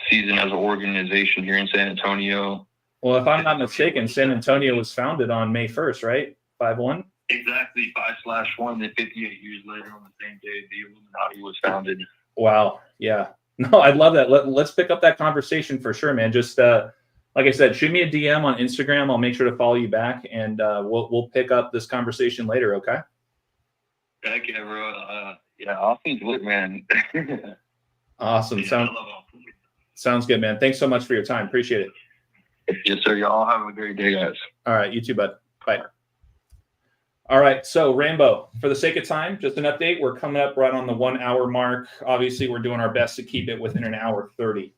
season as an organization here in San Antonio. Well, if I'm not mistaken, San Antonio was founded on May 1st, right? 5-1? Exactly, 5/1. Then 58 years later, on the same day, the Illuminati was founded. Wow. Yeah. No, I'd love that. Let's pick up that conversation for sure, man. Just like I said, shoot me a DM on Instagram. I'll make sure to follow you back, and we'll pick up this conversation later. Okay. Heck yeah, bro. I'll think it, man. Awesome. Sounds good, man. Thanks so much for your time. Appreciate it. Yes, sir. Y'all have a great day, guys. All right. You too, bud. Bye. All right. So, Rambo, for the sake of time, just an update. We're coming up right on the 1 hour mark. Obviously, we're doing our best to keep it within an hour 30.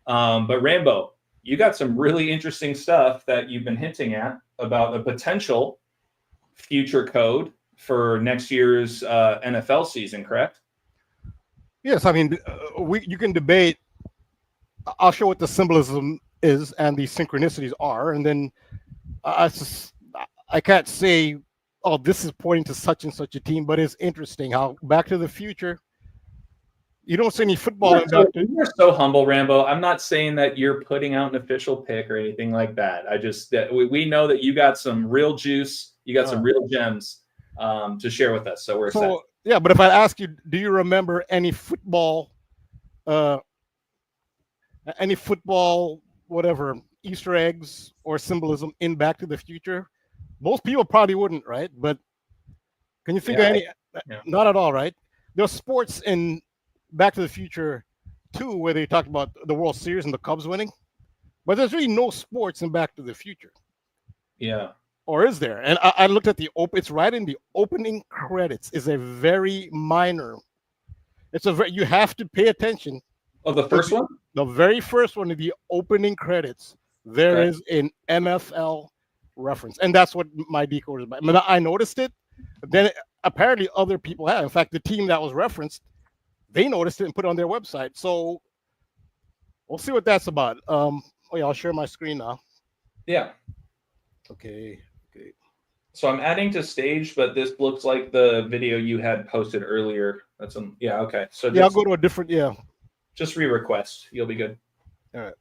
But Rambo, you got some really interesting stuff that you've been hinting at about a potential future code for next year's NFL season, correct? Yes. I mean, you can debate. I'll show what the symbolism is and the synchronicities are, and then I can't say, oh, this is pointing to such and such a team, but it's interesting how Back to the Future, you don't see any football. You're so humble, Rambo. I'm not saying that you're putting out an official pick or anything like that. I just we know that you got some real juice, you got some real gems to share with us. So we're excited. Yeah, but if I ask you, do you remember any football, whatever, Easter eggs or symbolism in Back to the Future? Most people probably wouldn't, right? But can you think of any? Yeah. Not at all, right? There's sports in Back to the Future 2 where they talked about the World Series and the Cubs winning, but there's really no sports in Back to the Future. Yeah. Or is there? And I looked at it's right in the opening credits. It's a very minor. You have to pay attention. Oh, the first one? The very first one in the opening credits, there is an NFL reference. And that's what my decoder is about. I mean, I noticed it, but then apparently other people have. In fact, the team that was referenced, they noticed it and put it on their website. So we'll see what that's about. I'll share my screen now. Yeah. Okay. So I'm adding to stage, but this looks like the video you had posted earlier. Okay. So I'll go to a different, just re-request. You'll be good. All right.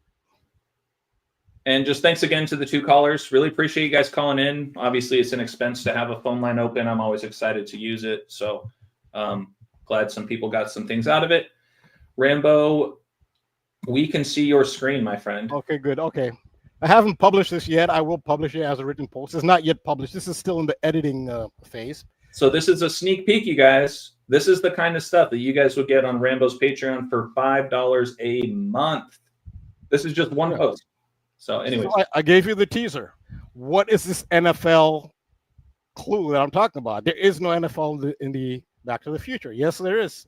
And just thanks again to the 2 callers. Really appreciate you guys calling in. Obviously, it's an expense to have a phone line open. I'm always excited to use it. So glad some people got some things out of it. Rambo, we can see your screen, my friend. Okay, good. Okay. I haven't published this yet. I will publish it as a written post. It's not yet published. This is still in the editing phase. So this is a sneak peek, you guys. This is the kind of stuff that you guys would get on Rambo's Patreon for $5 a month. This is just one post. So anyways. So I gave you the teaser. What is this NFL clue that I'm talking about? There is no NFL in the Back to the Future. Yes, there is.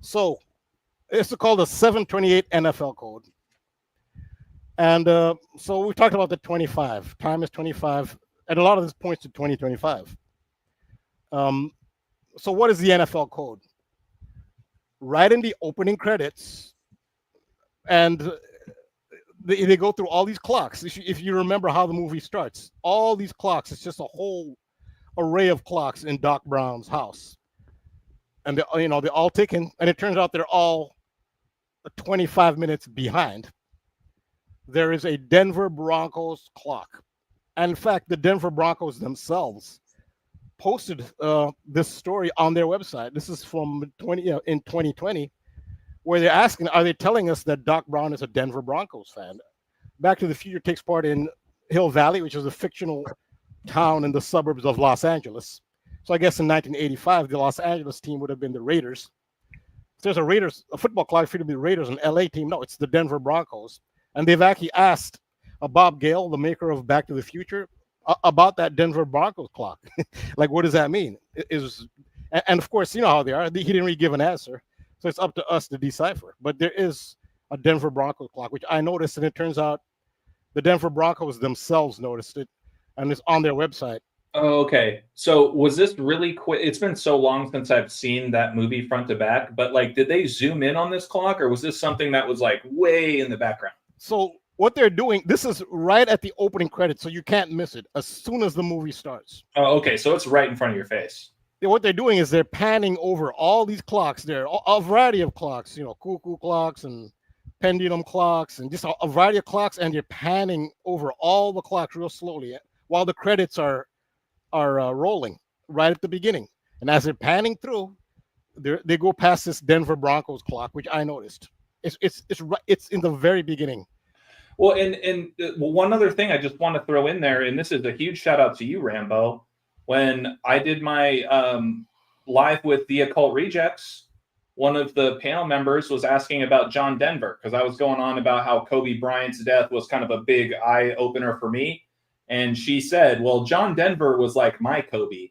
So it's called the 728 NFL code. And so we talked about the 25. Time is 25. And a lot of this points to 2025. So what is the NFL code? Right in the opening credits, and they go through all these clocks. If you remember how the movie starts, all these clocks, it's just a whole array of clocks in Doc Brown's house. And they're all ticking, and it turns out they're all 25 minutes behind. There is a Denver Broncos clock. And in fact, the Denver Broncos themselves posted this story on their website. This is from in 2020, where they're asking, are they telling us that Doc Brown is a Denver Broncos fan? Back to the Future takes part in Hill Valley, which is a fictional town in the suburbs of Los Angeles. So I guess in 1985, the Los Angeles team would have been the Raiders. If there's a football clock for to be the Raiders, an LA team. No, it's the Denver Broncos. And they've actually asked Bob Gale, the maker of Back to the Future, about that Denver Broncos clock. Like, what does that mean? And of course, you know how they are. He didn't really give an answer. So it's up to us to decipher. But there is a Denver Broncos clock, which I noticed, and it turns out the Denver Broncos themselves noticed it, and it's on their website. Oh, okay. So was this really quick? It's been so long since I've seen that movie front to back, but like, did they zoom in on this clock, or was this something that was like way in the background? So what they're doing, this is right at the opening credits, so you can't miss it as soon as the movie starts. Oh, okay. So it's right in front of your face. What they're doing is they're panning over all these clocks. There are a variety of clocks, cuckoo clocks and pendulum clocks and just a variety of clocks, and they're panning over all the clocks real slowly while the credits are rolling right at the beginning. And as they're panning through, they go past this Denver Broncos clock, which I noticed. It's in the very beginning. Well, and one other thing I just want to throw in there, and this is a huge shout out to you, Rambo. When I did my live with the Occult Rejects, one of the panel members was asking about John Denver, because I was going on about how Kobe Bryant's death was kind of a big eye opener for me. And she said, well, John Denver was like my Kobe.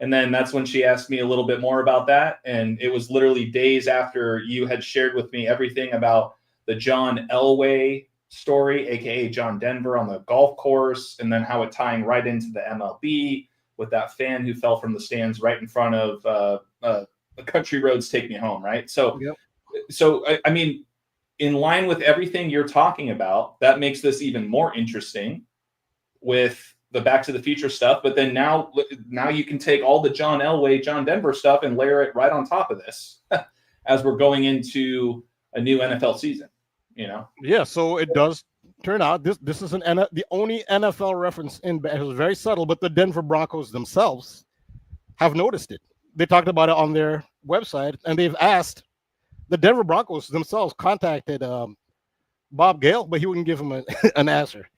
And then that's when she asked me a little bit more about that. And it was literally days after you had shared with me everything about the John Elway story, aka John Denver on the golf course, and then how it tying right into the MLB with that fan who fell from the stands right in front of Country Roads Take Me Home, right? So, Yep. So I mean, in line with everything you're talking about, that makes this even more interesting with the Back to the Future stuff. But then now you can take all the John Elway, John Denver stuff and layer it right on top of this as we're going into a new NFL season, Yeah, so it does turn out this is the only NFL reference it was very subtle, but the Denver Broncos themselves have noticed it. They talked about it on their website, and they've asked the Denver Broncos themselves contacted Bob Gale, but he wouldn't give him an answer.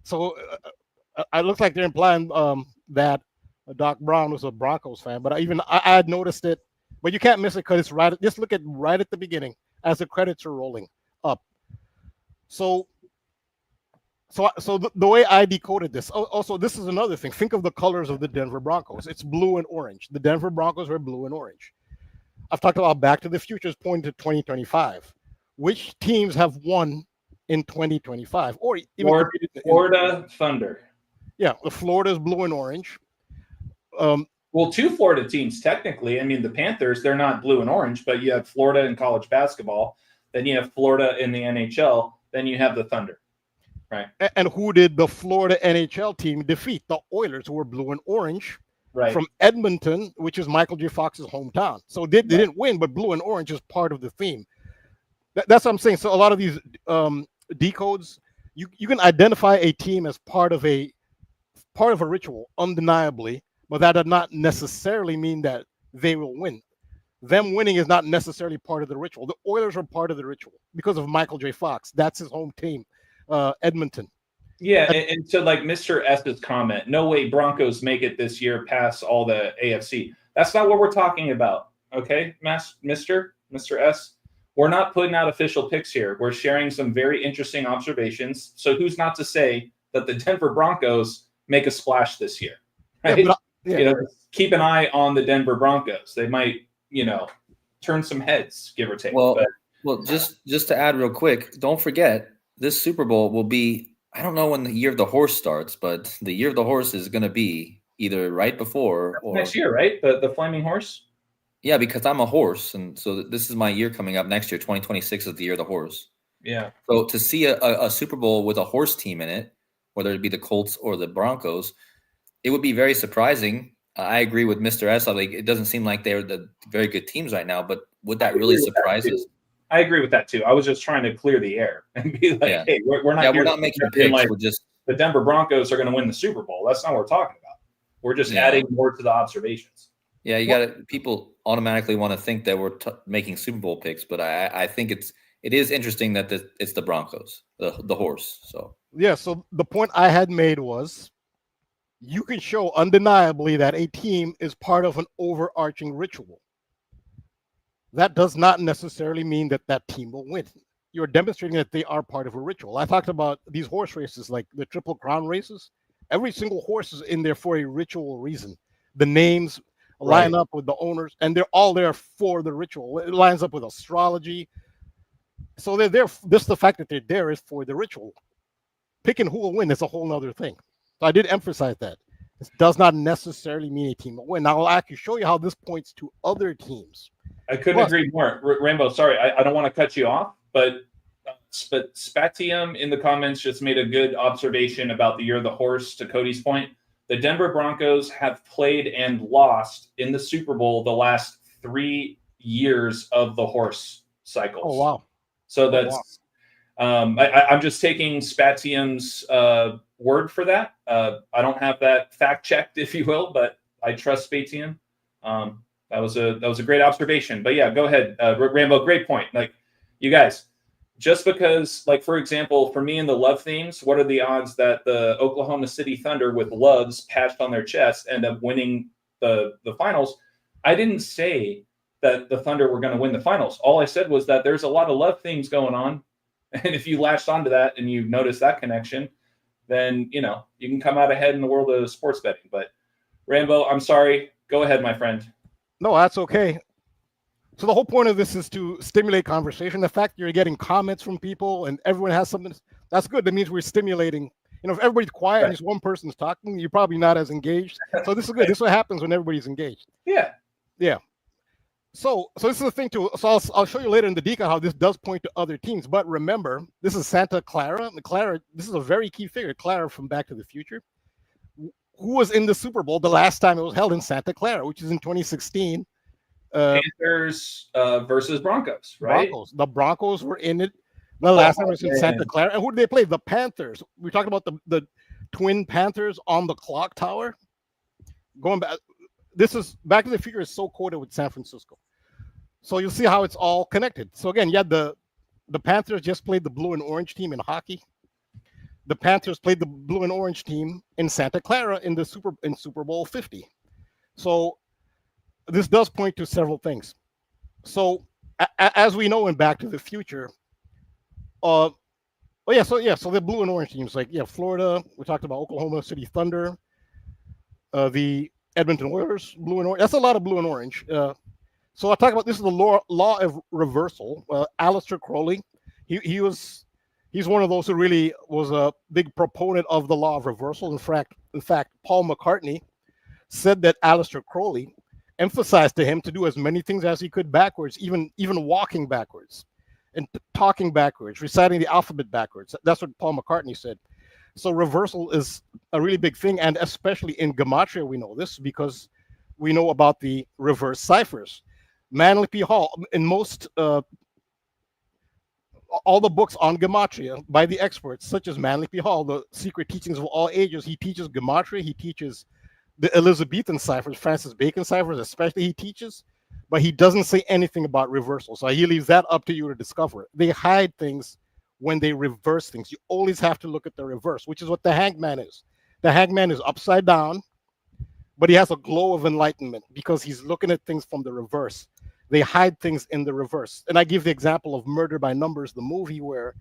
So it looks like they're implying that Doc Brown was a Broncos fan, but I had noticed it, but you can't miss it because it's right. Just look at right at the beginning as the credits are rolling up. So the way I decoded this. Also, this is another thing. Think of the colors of the Denver Broncos. It's blue and orange. The Denver Broncos are blue and orange. I've talked about Back to the Future's pointing to 2025. Which teams have won in 2025? Or even Florida Thunder. Yeah, the Florida's blue and orange. Well, two Florida teams, technically. I mean, the Panthers, they're not blue and orange, but you have Florida in college basketball. Then you have Florida in the NHL. Then you have the Thunder. Right. And who did the Florida NHL team defeat? The Oilers, who were blue and orange, right, from Edmonton, which is Michael J. Fox's hometown. So they didn't win, but blue and orange is part of the theme. That's what I'm saying. So a lot of these decodes, you can identify a team as part of a ritual, undeniably, but that does not necessarily mean that they will win. Them winning is not necessarily part of the ritual. The Oilers are part of the ritual because of Michael J. Fox. That's his home team. Edmonton. Yeah, and so like Mr. S's comment, no way Broncos make it this year past all the AFC. That's not what we're talking about, okay, Mr. S? We're not putting out official picks here. We're sharing some very interesting observations. So who's not to say that the Denver Broncos make a splash this year, right? Yeah. Keep an eye on the Denver Broncos. They might, turn some heads, give or take. Well, But well, just to add real quick, don't forget this Super Bowl will be. I don't know when the year of the horse starts, but the year of the horse is going to be either right before or next year, right? The flaming horse. Yeah, because I'm a horse, and so this is my year coming up next year. 2026 is the year of the horse. Yeah. So to see a Super Bowl with a horse team in it, whether it be the Colts or the Broncos, it would be very surprising. I agree with Mr. S. Like, it doesn't seem like they're the very good teams right now, but would that really surprise us? I agree with that too. I was just trying to clear the air and be like, hey, we're not. We're not making picks. Like, we're just the Denver Broncos are going to win the Super Bowl. That's not what we're talking about. We're just adding more to the observations. Yeah, you got to. People automatically want to think that we're making Super Bowl picks, but I think it is interesting that it's the Broncos, the horse. So yeah. So the point I had made was, you can show undeniably that a team is part of an overarching ritual. That does not necessarily mean that that team will win. You're demonstrating that they are part of a ritual. I talked about these horse races, like the Triple Crown races. Every single horse is in there for a ritual reason. The names line up with the owners, and they're all there for the ritual. It lines up with astrology. So they're there. Just the fact that they're there is for the ritual. Picking who will win is a whole nother thing. So I did emphasize that. This does not necessarily mean a team will win. Now I'll actually show you how this points to other teams. I couldn't agree more. Rambo, sorry, I don't want to cut you off, but Spatium in the comments just made a good observation about the year of the horse, to Cody's point. The Denver Broncos have played and lost in the Super Bowl the last 3 years of the horse cycles. Oh, wow. So that's I'm just taking Spatium's word for that. I don't have that fact checked, if you will, but I trust Spatium. That was a great observation. But yeah, go ahead, Rambo. Great point. Like, you guys, just because, like, for example, for me in the love themes, what are the odds that the Oklahoma City Thunder with loves patched on their chest end up winning the finals? I didn't say that the Thunder were going to win the finals. All I said was that there's a lot of love themes going on. And if you latched onto that and you notice that connection, then, you can come out ahead in the world of sports betting. But Rambo, I'm sorry. Go ahead, my friend. No, that's okay. So the whole point of this is to stimulate conversation. The fact you're getting comments from people and everyone has something, that's good. That means we're stimulating. If everybody's quiet and just one person's talking, you're probably not as engaged. So this is good. This is what happens when everybody's engaged. Yeah. Yeah. So this is the thing too. So I'll show you later in the decode how this does point to other teams. But remember, this is Santa Clara. This is a very key figure. Clara from Back to the Future, who was in the Super Bowl the last time it was held in Santa Clara, which is in 2016. Panthers versus Broncos, right? Broncos. The Broncos were in it the last time it was in Santa Clara. And who did they play? The Panthers. We talked about the twin Panthers on the clock tower. Going back, this is Back to the Future is so coded with San Francisco. So you'll see how it's all connected. So again, you had the Panthers just played the blue and orange team in hockey. The Panthers played the blue and orange team in Santa Clara in Super Bowl 50. So this does point to several things. So as we know in Back to the Future, so the blue and orange teams, like Florida, we talked about Oklahoma City Thunder, the Edmonton Oilers, blue and orange. That's a lot of blue and orange. So I'll talk about this is the law of reversal. Aleister Crowley, he's one of those who really was a big proponent of the law of reversal. In fact, Paul McCartney said that Aleister Crowley emphasized to him to do as many things as he could backwards, even walking backwards and talking backwards, reciting the alphabet backwards. That's what Paul McCartney said. So reversal is a really big thing, and especially in Gematria, we know this because we know about the reverse ciphers. Manly P. Hall, in most all the books on Gematria by the experts, such as Manly P. Hall, the Secret Teachings of All Ages, he teaches Gematria, he teaches the Elizabethan ciphers, Francis Bacon ciphers especially he teaches, but he doesn't say anything about reversal. So he leaves that up to you to discover. They hide things when they reverse things. You always have to look at the reverse, which is what the hangman is. The hangman is upside down, but he has a glow of enlightenment because he's looking at things from the reverse. They hide things in the reverse. And I give the example of Murder by Numbers, the movie, where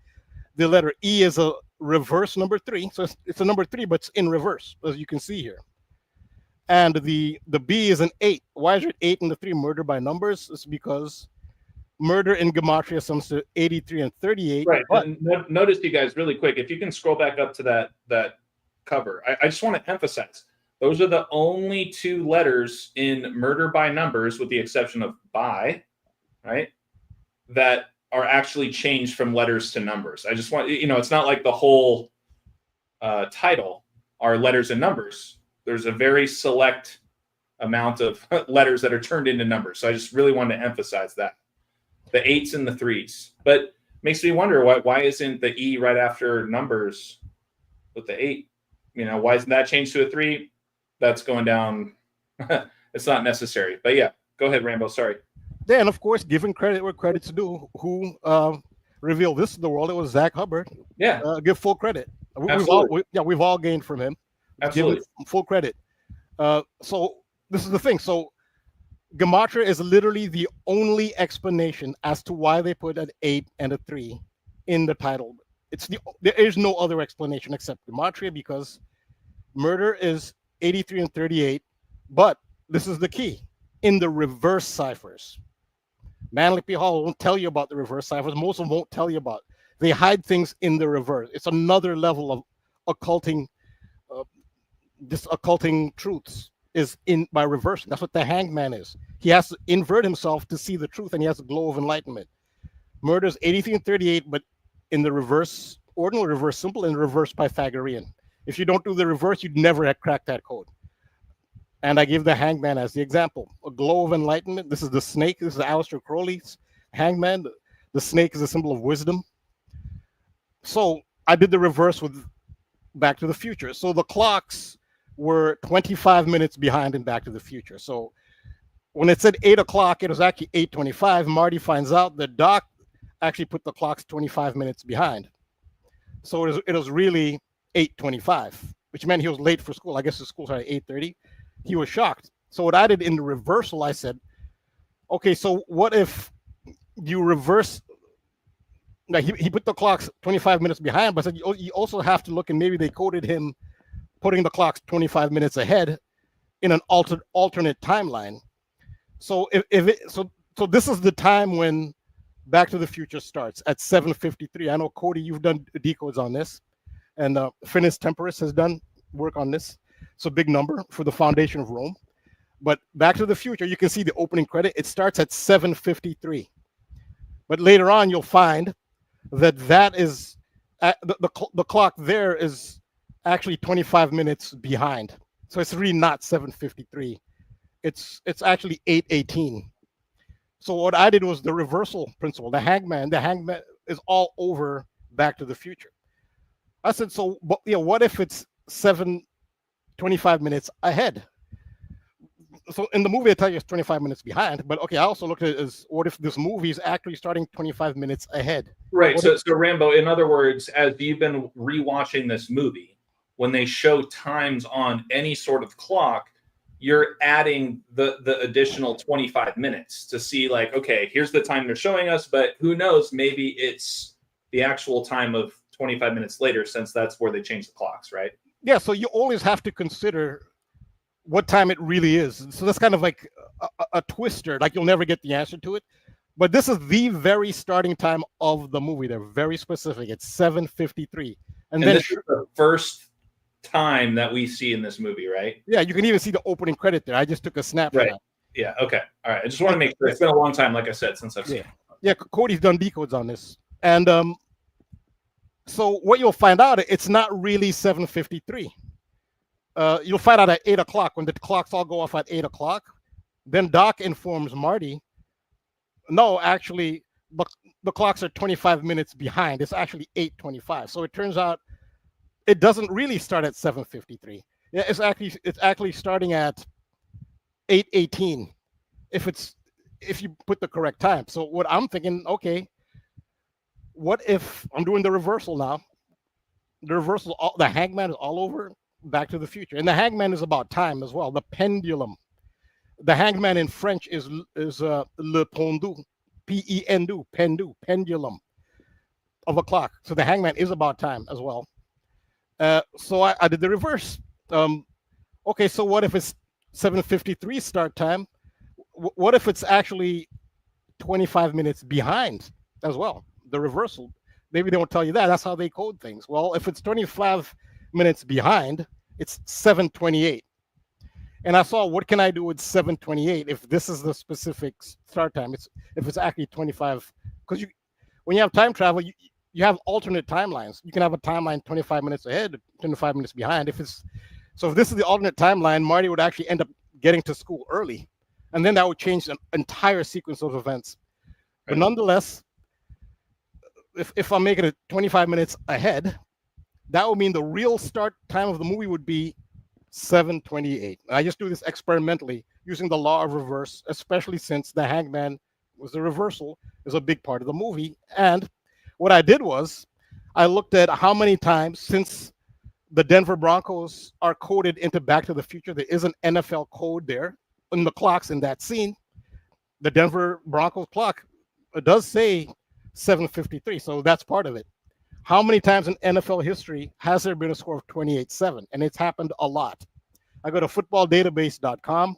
the letter E is a reverse number 3. So it's a number 3, but it's in reverse, as you can see here. And the B is an 8. Why is it 8 and the 3? Murder by numbers. It's because murder in gematria sums to 83 and 38. Right. But Notice, you guys, really quick, if you can scroll back up to that cover, I just want to emphasize those are the only 2 letters in murder by numbers, with the exception of by, right, that are actually changed from letters to numbers. I just want, it's not like the whole title are letters and numbers. There's a very select amount of letters that are turned into numbers. So I just really wanted to emphasize that. The 8s and the 3s. But makes me wonder, why isn't the E right after numbers with the 8? Why isn't that changed to a 3? That's going down. It's not necessary. But yeah, go ahead, Rambo. Sorry. Yeah, and of course, giving credit where credit's due. Who revealed this to the world? It was Zach Hubbard. Yeah. Give full credit. We've all gained from him. Absolutely. Give him full credit. So this is the thing. So gematria is literally the only explanation as to why they put an 8 and a 3 in the title. There is no other explanation except gematria, because murder is 83 and 38. But this is the key: in the reverse ciphers. Manly P. Hall won't tell you about the reverse ciphers. Most of them won't tell you about. They hide things in the reverse. It's another level of occulting. This occulting truths is in by reverse. That's what the hangman is. He has to invert himself to see the truth, and he has a glow of enlightenment. Murder is 83 and 38, but in the reverse, ordinal, reverse simple, and reverse Pythagorean. If you don't do the reverse, you'd never have cracked that code. And I give the hangman as the example. A glow of enlightenment. This is the snake. This is Aleister Crowley's hangman. The snake is a symbol of wisdom. So I did the reverse with Back to the Future. So the clocks were 25 minutes behind in Back to the Future. So when it said 8 o'clock, it was actually 8:25. Marty finds out that Doc actually put the clocks 25 minutes behind. So it was really 8:25, which meant he was late for school. I guess the school started at 8:30. He was shocked. So what I did in the reversal, I said, okay, so what if you reverse? Now he put the clocks 25 minutes behind, but I said you also have to look, and maybe they coded him putting the clocks 25 minutes ahead in an alternate timeline. So so this is the time when Back to the Future starts at 7:53. I know, Cody, you've done decodes on this, and Finis Temporis has done work on this. It's a big number for the foundation of Rome. But Back to the Future, you can see the opening credit. It starts at 7:53. But later on, you'll find that is the clock there is actually 25 minutes behind. So it's really not 7:53. It's actually 8:18. So what I did was the reversal principle. The hangman is all over Back to the Future. I said, so what if it's 7:25 minutes ahead? So in the movie, I tell you it's 25 minutes behind, but okay, I also looked at it as, what if this movie is actually starting 25 minutes ahead? Right. So Rambo, in other words, as you've been rewatching this movie, when they show times on any sort of clock, you're adding the additional 25 minutes to see, like, okay, here's the time they're showing us, but who knows, maybe it's the actual time of 25 minutes later, since that's where they change the clocks, right? Yeah, so you always have to consider what time it really is. So that's kind of like a twister, like you'll never get the answer to it. But this is the very starting time of the movie. They're very specific. It's 7:53. And then this is the first time that we see in this movie, right? Yeah, you can even see the opening credit there. I just took a snap. Right. Yeah. Okay. All right. I just want to make sure. It's been a long time, like I said, since I've seen it. Yeah, Cody's done decodes on this. And so what you'll find out, it's not really 7:53. You'll find out at 8 o'clock when the clocks all go off at 8 o'clock. Then Doc informs Marty, no, actually, the clocks are 25 minutes behind. It's actually 8:25. So it turns out it doesn't really start at 7:53. Yeah, it's actually starting at 8:18 if you put the correct time. So what I'm thinking, okay, what if I'm doing the reversal now? The reversal, the hangman is all over Back to the Future, and the hangman is about time as well. The pendulum. The hangman in French is le pendu, pendu, pendu, pendulum of a clock. So the hangman is about time as well. So I did the reverse. Okay, so what if it's 7:53 start time. What if it's actually 25 minutes behind as well? The reversal. Maybe they won't tell you that. That's how they code things. Well, if it's 25 minutes behind, it's 7:28. And I saw, what can I do with 7:28 if this is the specific start time? If it's actually 25, because when you have time travel, you have alternate timelines. You can have a timeline 25 minutes ahead, 25 minutes behind. If this is the alternate timeline, Marty would actually end up getting to school early, and then that would change an entire sequence of events. But nonetheless, if I'm making it 25 minutes ahead, that would mean the real start time of the movie would be 7:28. I just do this experimentally using the law of reverse, especially since the hangman was the reversal, is a big part of the movie. And what I did was I looked at how many times, since the Denver Broncos are coded into Back to the Future, there is an NFL code there in the clocks in that scene. The Denver Broncos clock does say 7:53, so that's part of it. How many times in NFL history has there been a score of 28-7? And it's happened a lot. I go to footballdatabase.com.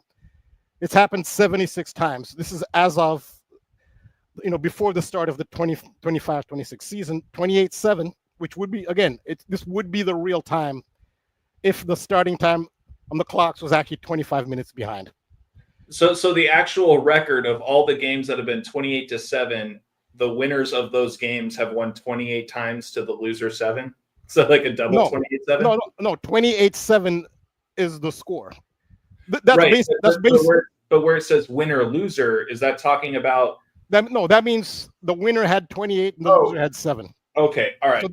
It's happened 76 times. This is as of, before the start of the 2025-26 season. 28-7, which would be, again, this would be the real time if the starting time on the clocks was actually 25 minutes behind. So the actual record of all the games that have been 28-7, the winners of those games have won 28 times to the loser 7. So like a double 28-7. No. 28-7 is the score. That's right. That's but where it says winner loser, is that talking about that? No, that means the winner had 28 and the loser had 7. Okay. All right. So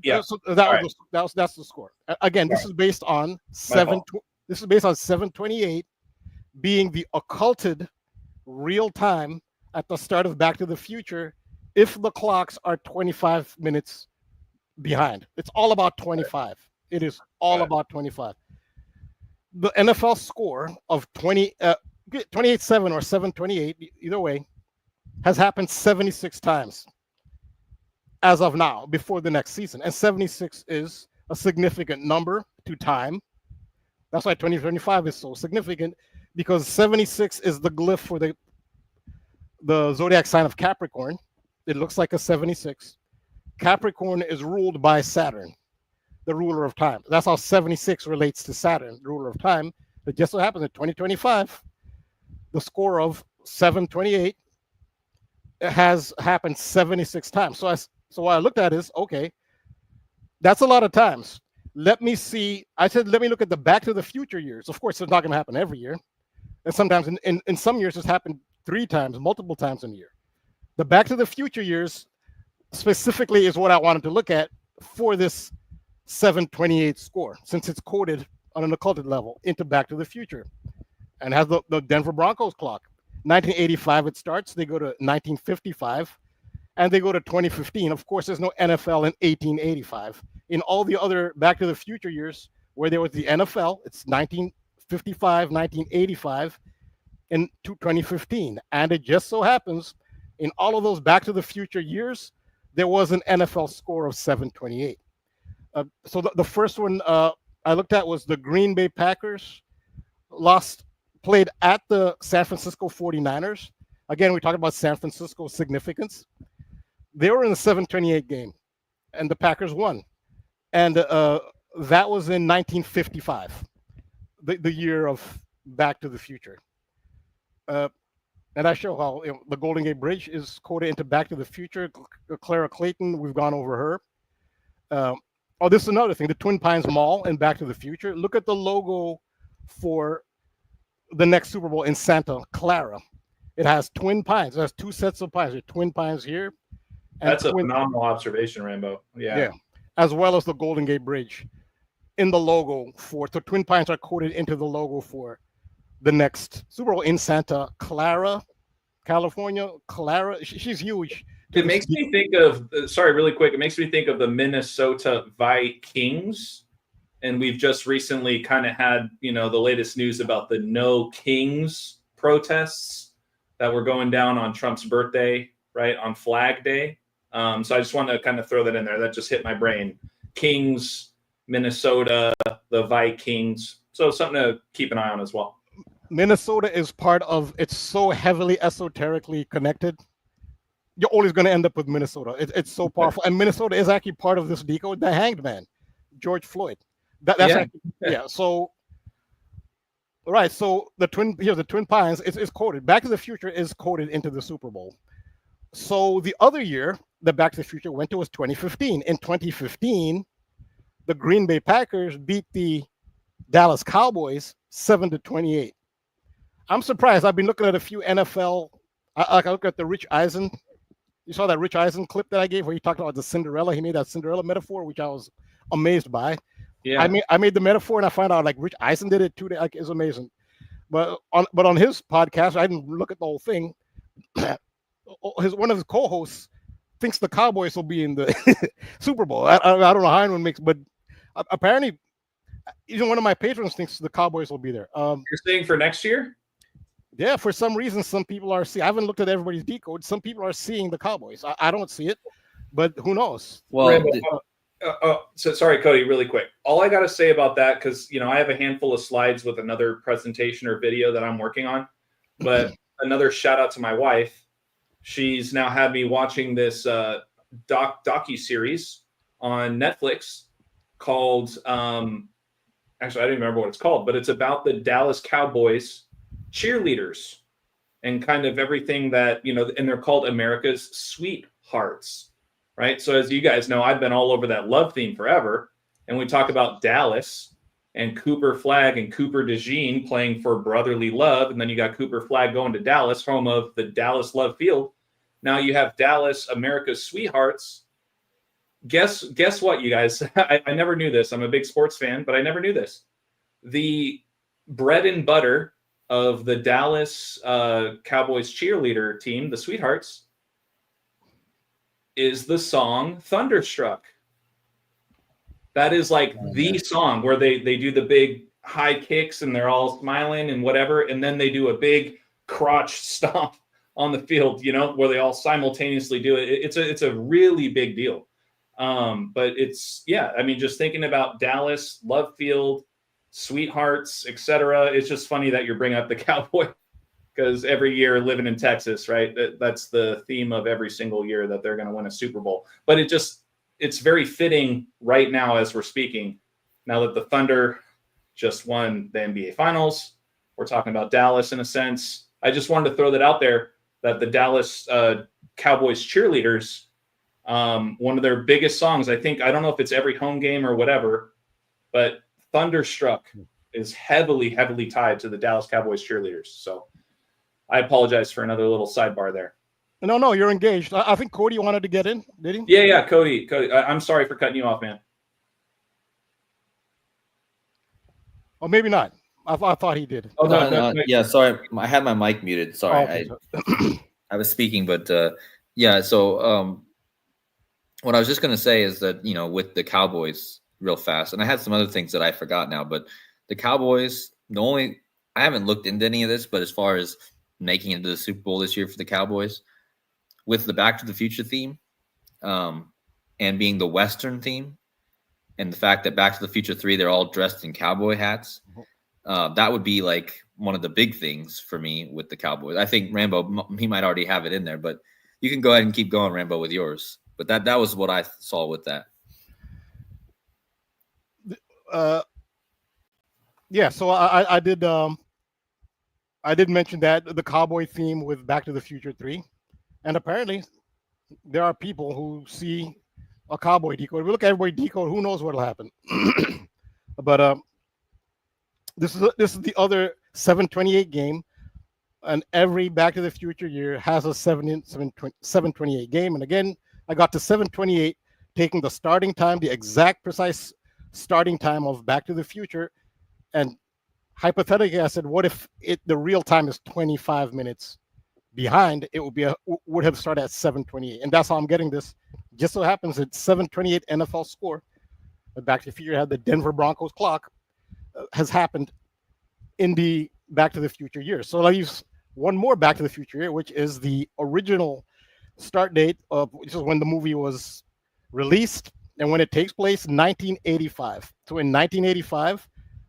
that's the score. Again, this is based on 7. This is based on 7:28 being the occulted real time at the start of Back to the Future, if the clocks are 25 minutes behind. It's all about 25. It is all about 25. The NFL score of 28-7 or 7:28, either way, has happened 76 times as of now, before the next season. And 76 is a significant number to time. That's why 2025 is so significant, because 76 is the glyph for the zodiac sign of Capricorn. It looks like a 76. Capricorn is ruled by Saturn, the ruler of time. That's how 76 relates to Saturn, the ruler of time. It just so happens in 2025, the score of 7:28 has happened 76 times. So what I looked at is, okay, that's a lot of times. Let me see. I said, let me look at the Back to the Future years. Of course, it's not going to happen every year. And sometimes in some years, it's happened 3 times, multiple times in a year. The Back to the Future years specifically is what I wanted to look at for this 7:28 score, since it's coded on an occulted level into Back to the Future and has the Denver Broncos clock. 1985 it starts. They go to 1955 and they go to 2015. Of course, there's no NFL in 1885. In all the other Back to the Future years where there was the NFL, it's 1955, 1985, and 2015. And it just so happens in all of those Back to the Future years, there was an NFL score of 7:28. So the first one I looked at was the Green Bay Packers played at the San Francisco 49ers. Again, we talked about San Francisco's significance. They were in the 7:28 game, and the Packers won. And that was in 1955, the year of Back to the Future. And I show how the Golden Gate Bridge is coded into Back to the Future. Clara Clayton, we've gone over her. This is another thing. The Twin Pines Mall in Back to the Future. Look at the logo for the next Super Bowl in Santa Clara. It has twin pines. It has 2 sets of pines. There's twin pines here. That's a phenomenal observation, Rambo. Yeah. As well as the Golden Gate Bridge in the logo so twin pines are coded into the logo for the next Super Bowl in Santa Clara, California. Clara, she's huge. It makes me think of, really quick, it makes me think of the Minnesota Vikings. And we've just recently kind of had, the latest news about the No Kings protests that were going down on Trump's birthday, right, on Flag Day. So I just want to kind of throw that in there. That just hit my brain. Kings, Minnesota, the Vikings. So something to keep an eye on as well. Minnesota is part of. It's so heavily esoterically connected. You're always going to end up with Minnesota. It's so powerful, and Minnesota is actually part of this decode. The Hanged Man, George Floyd. That's Yeah. actually, yeah. So, right. So the Twin Pines is coded. Back to the Future is coded into the Super Bowl. So the other year that Back to the Future went to was 2015. In 2015, the Green Bay Packers beat the Dallas Cowboys 7-28. I'm surprised. I've been looking at a few NFL. I look at the Rich Eisen. You saw that Rich Eisen clip that I gave where he talked about the Cinderella. He made that Cinderella metaphor, which I was amazed by. Yeah. I made the metaphor and I found out like Rich Eisen did it too. Like, it's amazing. But on his podcast, I didn't look at the whole thing. One of his co-hosts thinks the Cowboys will be in the Super Bowl. I don't know how anyone makes, but apparently, even one of my patrons thinks the Cowboys will be there. You're saying for next year? Yeah, for some reason, some people are seeing. I haven't looked at everybody's decode. Some people are seeing the Cowboys. I don't see it, but who knows? Well, Rambo, so sorry, Cody, really quick. All I got to say about that, because I have a handful of slides with another presentation or video that I'm working on, but another shout out to my wife. She's now had me watching this docu-series on Netflix called, actually, I don't even remember what it's called, but it's about the Dallas Cowboys cheerleaders and kind of everything that, and they're called America's Sweethearts, right? So as you guys know, I've been all over that love theme forever. And we talk about Dallas and Cooper Flagg and Cooper DeJean playing for brotherly love. And then you got Cooper Flagg going to Dallas, home of the Dallas Love Field. Now you have Dallas, America's Sweethearts. Guess what, you guys? I never knew this. I'm a big sports fan, but I never knew this. The bread and butter of the Dallas Cowboys cheerleader team, the Sweethearts, is the song Thunderstruck. That is like the song where they do the big high kicks and they're all smiling and whatever, and then they do a big crotch stomp on the field, where they all simultaneously do it. It's a really big deal. But it's, just thinking about Dallas, Love Field, Sweethearts, etc. It's just funny that you're bringing up the Cowboy, because every year living in Texas, right? That's the theme of every single year, that they're going to win a Super Bowl. But it's very fitting right now as we're speaking. Now that the Thunder just won the NBA Finals, we're talking about Dallas in a sense. I just wanted to throw that out there, that the Dallas Cowboys cheerleaders, one of their biggest songs, I don't know if it's every home game or whatever, but Thunderstruck is heavily, heavily tied to the Dallas Cowboys cheerleaders. So I apologize for another little sidebar there. No, you're engaged. I think Cody wanted to get in, did he? Yeah, Cody, I'm sorry for cutting you off, man. Or maybe not. I thought he did. Oh, no. Yeah, sorry. I had my mic muted. Sorry. Oh, okay. I was speaking, but so what I was just going to say is that, with the Cowboys real fast, and I had some other things that I forgot now, but the Cowboys, I haven't looked into any of this, but as far as making it to the Super Bowl this year for the Cowboys, with the Back to the Future theme, and being the Western theme, and the fact that Back to the Future 3, they're all dressed in cowboy hats, that would be like one of the big things for me with the Cowboys. I think Rambo, he might already have it in there, but you can go ahead and keep going, Rambo, with yours. But that was what I saw with that. So I did mention that the cowboy theme with Back to the Future 3, and apparently there are people who see a cowboy decode. If we look at everybody decode, who knows what'll happen? But this is the other 728 game, and every Back to the Future year has a 728 game. And again, I got to 728, taking the starting time, the exact precise starting time of Back to the Future, and hypothetically, I said, what if the real time is 25 minutes behind? It would have started at 728, and that's how I'm getting this. Just so happens it's 728 NFL score. Back to the Future had the Denver Broncos clock has happened in the Back to the Future year. So I'll use one more Back to the Future year, which is the original start date of which is when the movie was released and when it takes place, 1985. So in 1985,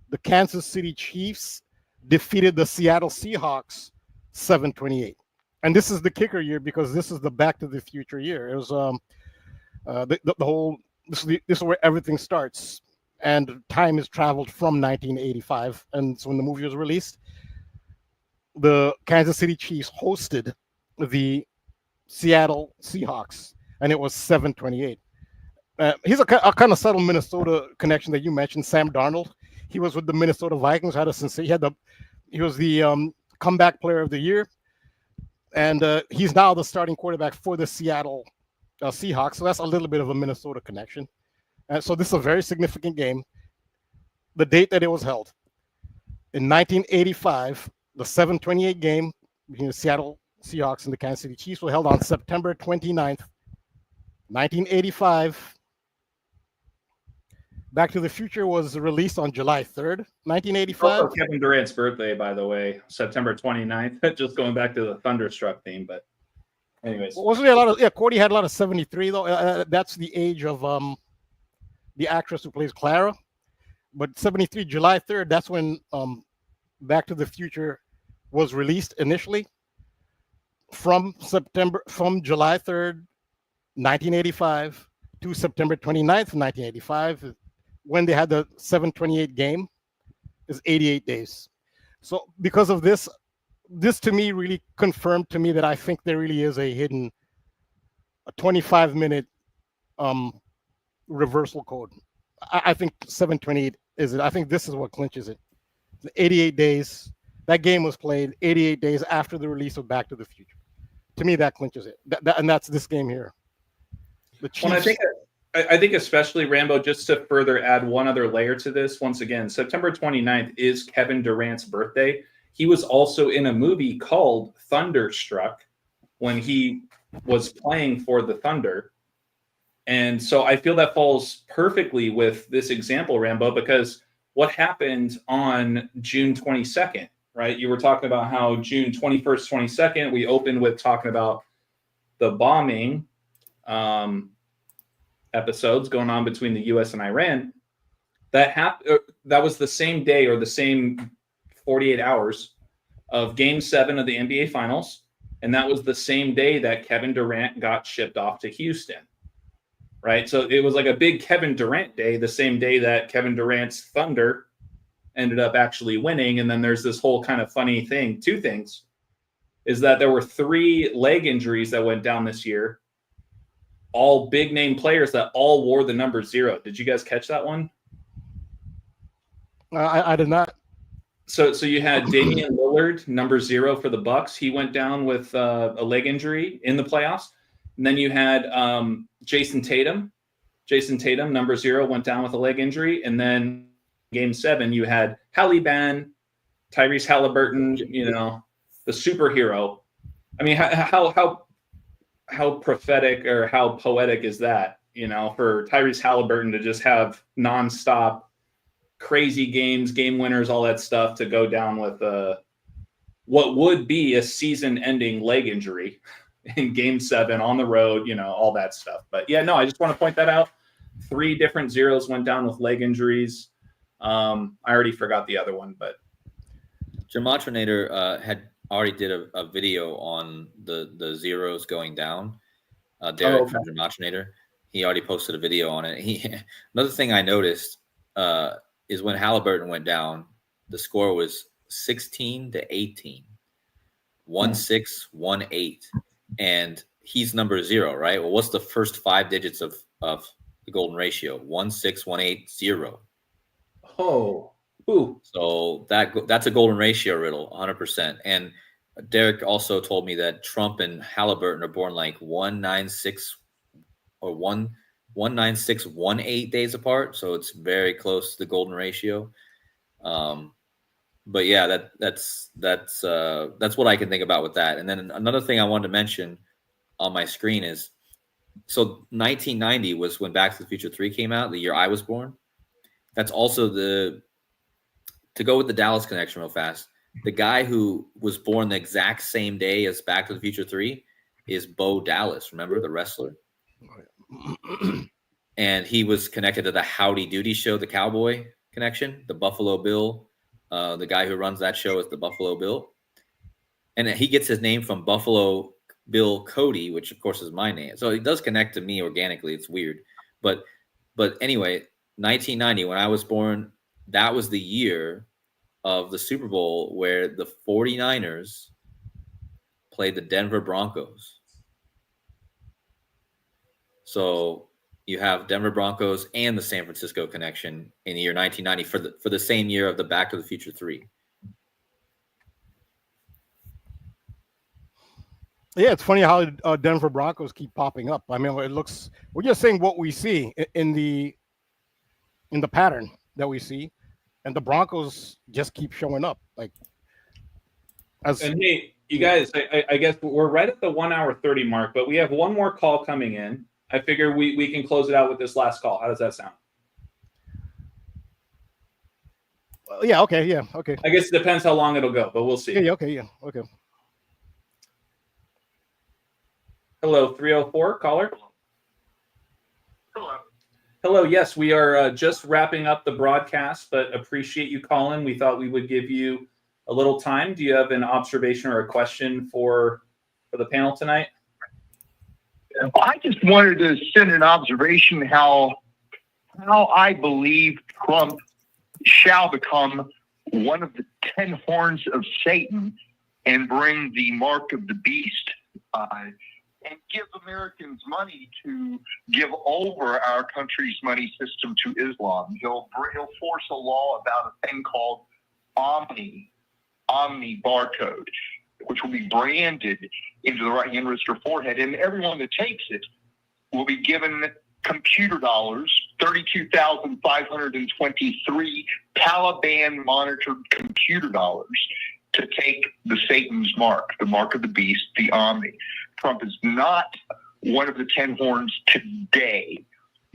the Kansas City Chiefs defeated the Seattle Seahawks 7-28. And this is the kicker year because this is the Back to the Future year. It was the whole this is where everything starts, and time is traveled from 1985, and so when the movie was released, the Kansas City Chiefs hosted the Seattle Seahawks, and it was 7-28. He's a kind of subtle Minnesota connection that you mentioned. Sam Darnold, he was with the Minnesota Vikings. He was the comeback player of the year, and he's now the starting quarterback for the Seattle Seahawks. So that's a little bit of a Minnesota connection. And so this is a very significant game. The date that it was held in 1985, the 7-28 game between the Seattle Seahawks and the Kansas City Chiefs was held on September 29th, 1985. Back to the Future was released on July 3rd, 1985. Also Kevin Durant's birthday, by the way, September 29th. Just going back to the Thunderstruck theme, but anyways. Wasn't there a lot of, Cody had a lot of 73 though. That's the age of the actress who plays Clara. But 73, July 3rd, that's when Back to the Future was released initially. From July 3rd, 1985 to September 29th, 1985, when they had the 7-28 game, is 88 days. So because of this to me really confirmed to me that I think there really is a hidden 25-minute reversal code. I think 7-28 is it. I think this is what clinches it. 88 days. That game was played 88 days after the release of Back to the Future. To me, that clinches it. And that's this game here. The Chiefs. Well, I think especially, Rambo, just to further add one other layer to this, once again, September 29th is Kevin Durant's birthday. He was also in a movie called Thunderstruck when he was playing for the Thunder. And so I feel that falls perfectly with this example, Rambo, because what happened on June 22nd, right? You were talking about how June 21st, 22nd, we opened with talking about the bombing episodes going on between the U.S. and Iran. That was the same day or the same 48 hours of Game 7 of the NBA Finals, and that was the same day that Kevin Durant got shipped off to Houston, right? So it was like a big Kevin Durant day, the same day that Kevin Durant's Thunder ended up actually winning. And then there's this whole kind of funny thing, two things, is that there were 3 leg injuries that went down this year, all big name players that all wore the number 0. Did you guys catch that one? I did not. So you had Damian Lillard, number 0 for the Bucks. He went down with a leg injury in the playoffs. And then you had Jason Tatum. Jason Tatum, number 0, went down with a leg injury. And then Game 7, you had Tyrese Halliburton, the superhero. I mean, how prophetic or how poetic is that, for Tyrese Halliburton to just have nonstop crazy games, game winners, all that stuff, to go down with what would be a season-ending leg injury in Game 7 on the road, all that stuff. But yeah, no, I just want to point that out. 3 different zeros went down with leg injuries. I already forgot the other one, but Gematronnator had already did a video on the zeros going down. Derek from Gematronnator, he already posted a video on it. Another thing I noticed is when Halliburton went down, the score was 16-18, 1-6-1-8, and he's number 0, right? Well, what's the first 5 digits of the golden ratio? 1-6-1-8-0. Oh, ooh. So that's a golden ratio riddle, 100%. And Derek also told me that Trump and Halliburton are born like 196 or 19618 days apart. So it's very close to the golden ratio. But yeah, that's what I can think about with that. And then another thing I wanted to mention on my screen is, so 1990 was when Back to the Future 3 came out, the year I was born. That's also to go with the Dallas connection real fast, the guy who was born the exact same day as Back to the Future 3 is Bo Dallas. Remember, the wrestler? And he was connected to the Howdy Doody show, the Cowboy connection, the Buffalo Bill The guy who runs that show is the Buffalo Bill. And he gets his name from Buffalo Bill Cody, which of course is my name. So it does connect to me organically. It's weird. But anyway, 1990, when I was born, that was the year of the Super Bowl where the 49ers played the Denver Broncos. So you have Denver Broncos and the San Francisco connection in the year 1990 for the same year of the Back to the Future 3. Yeah, it's funny how Denver Broncos keep popping up. I mean, it looks. We're just saying what we see in the pattern that we see, and the Broncos just keep showing up. Like, and hey, you guys, I guess we're right at the 1 hour 30 mark, but we have one more call coming in. I figure we can close it out with this last call. How does that sound? Yeah. Okay. Yeah. Okay. I guess it depends how long it'll go, but we'll see. Yeah. Okay. Yeah. Okay. Hello, 304 caller. Hello. Hello. Yes, we are just wrapping up the broadcast, but appreciate you calling. We thought we would give you a little time. Do you have an observation or a question for the panel tonight? I just wanted to send an observation how I believe Trump shall become one of the 10 horns of Satan and bring the mark of the beast and give Americans money to give over our country's money system to Islam. He'll force a law about a thing called Omni barcode, which will be branded into the right hand wrist or forehead, and everyone that takes it will be given computer dollars, 32,523 Taliban-monitored computer dollars to take the Satan's mark, the mark of the beast, the Omni. Trump is not one of the 10 horns today,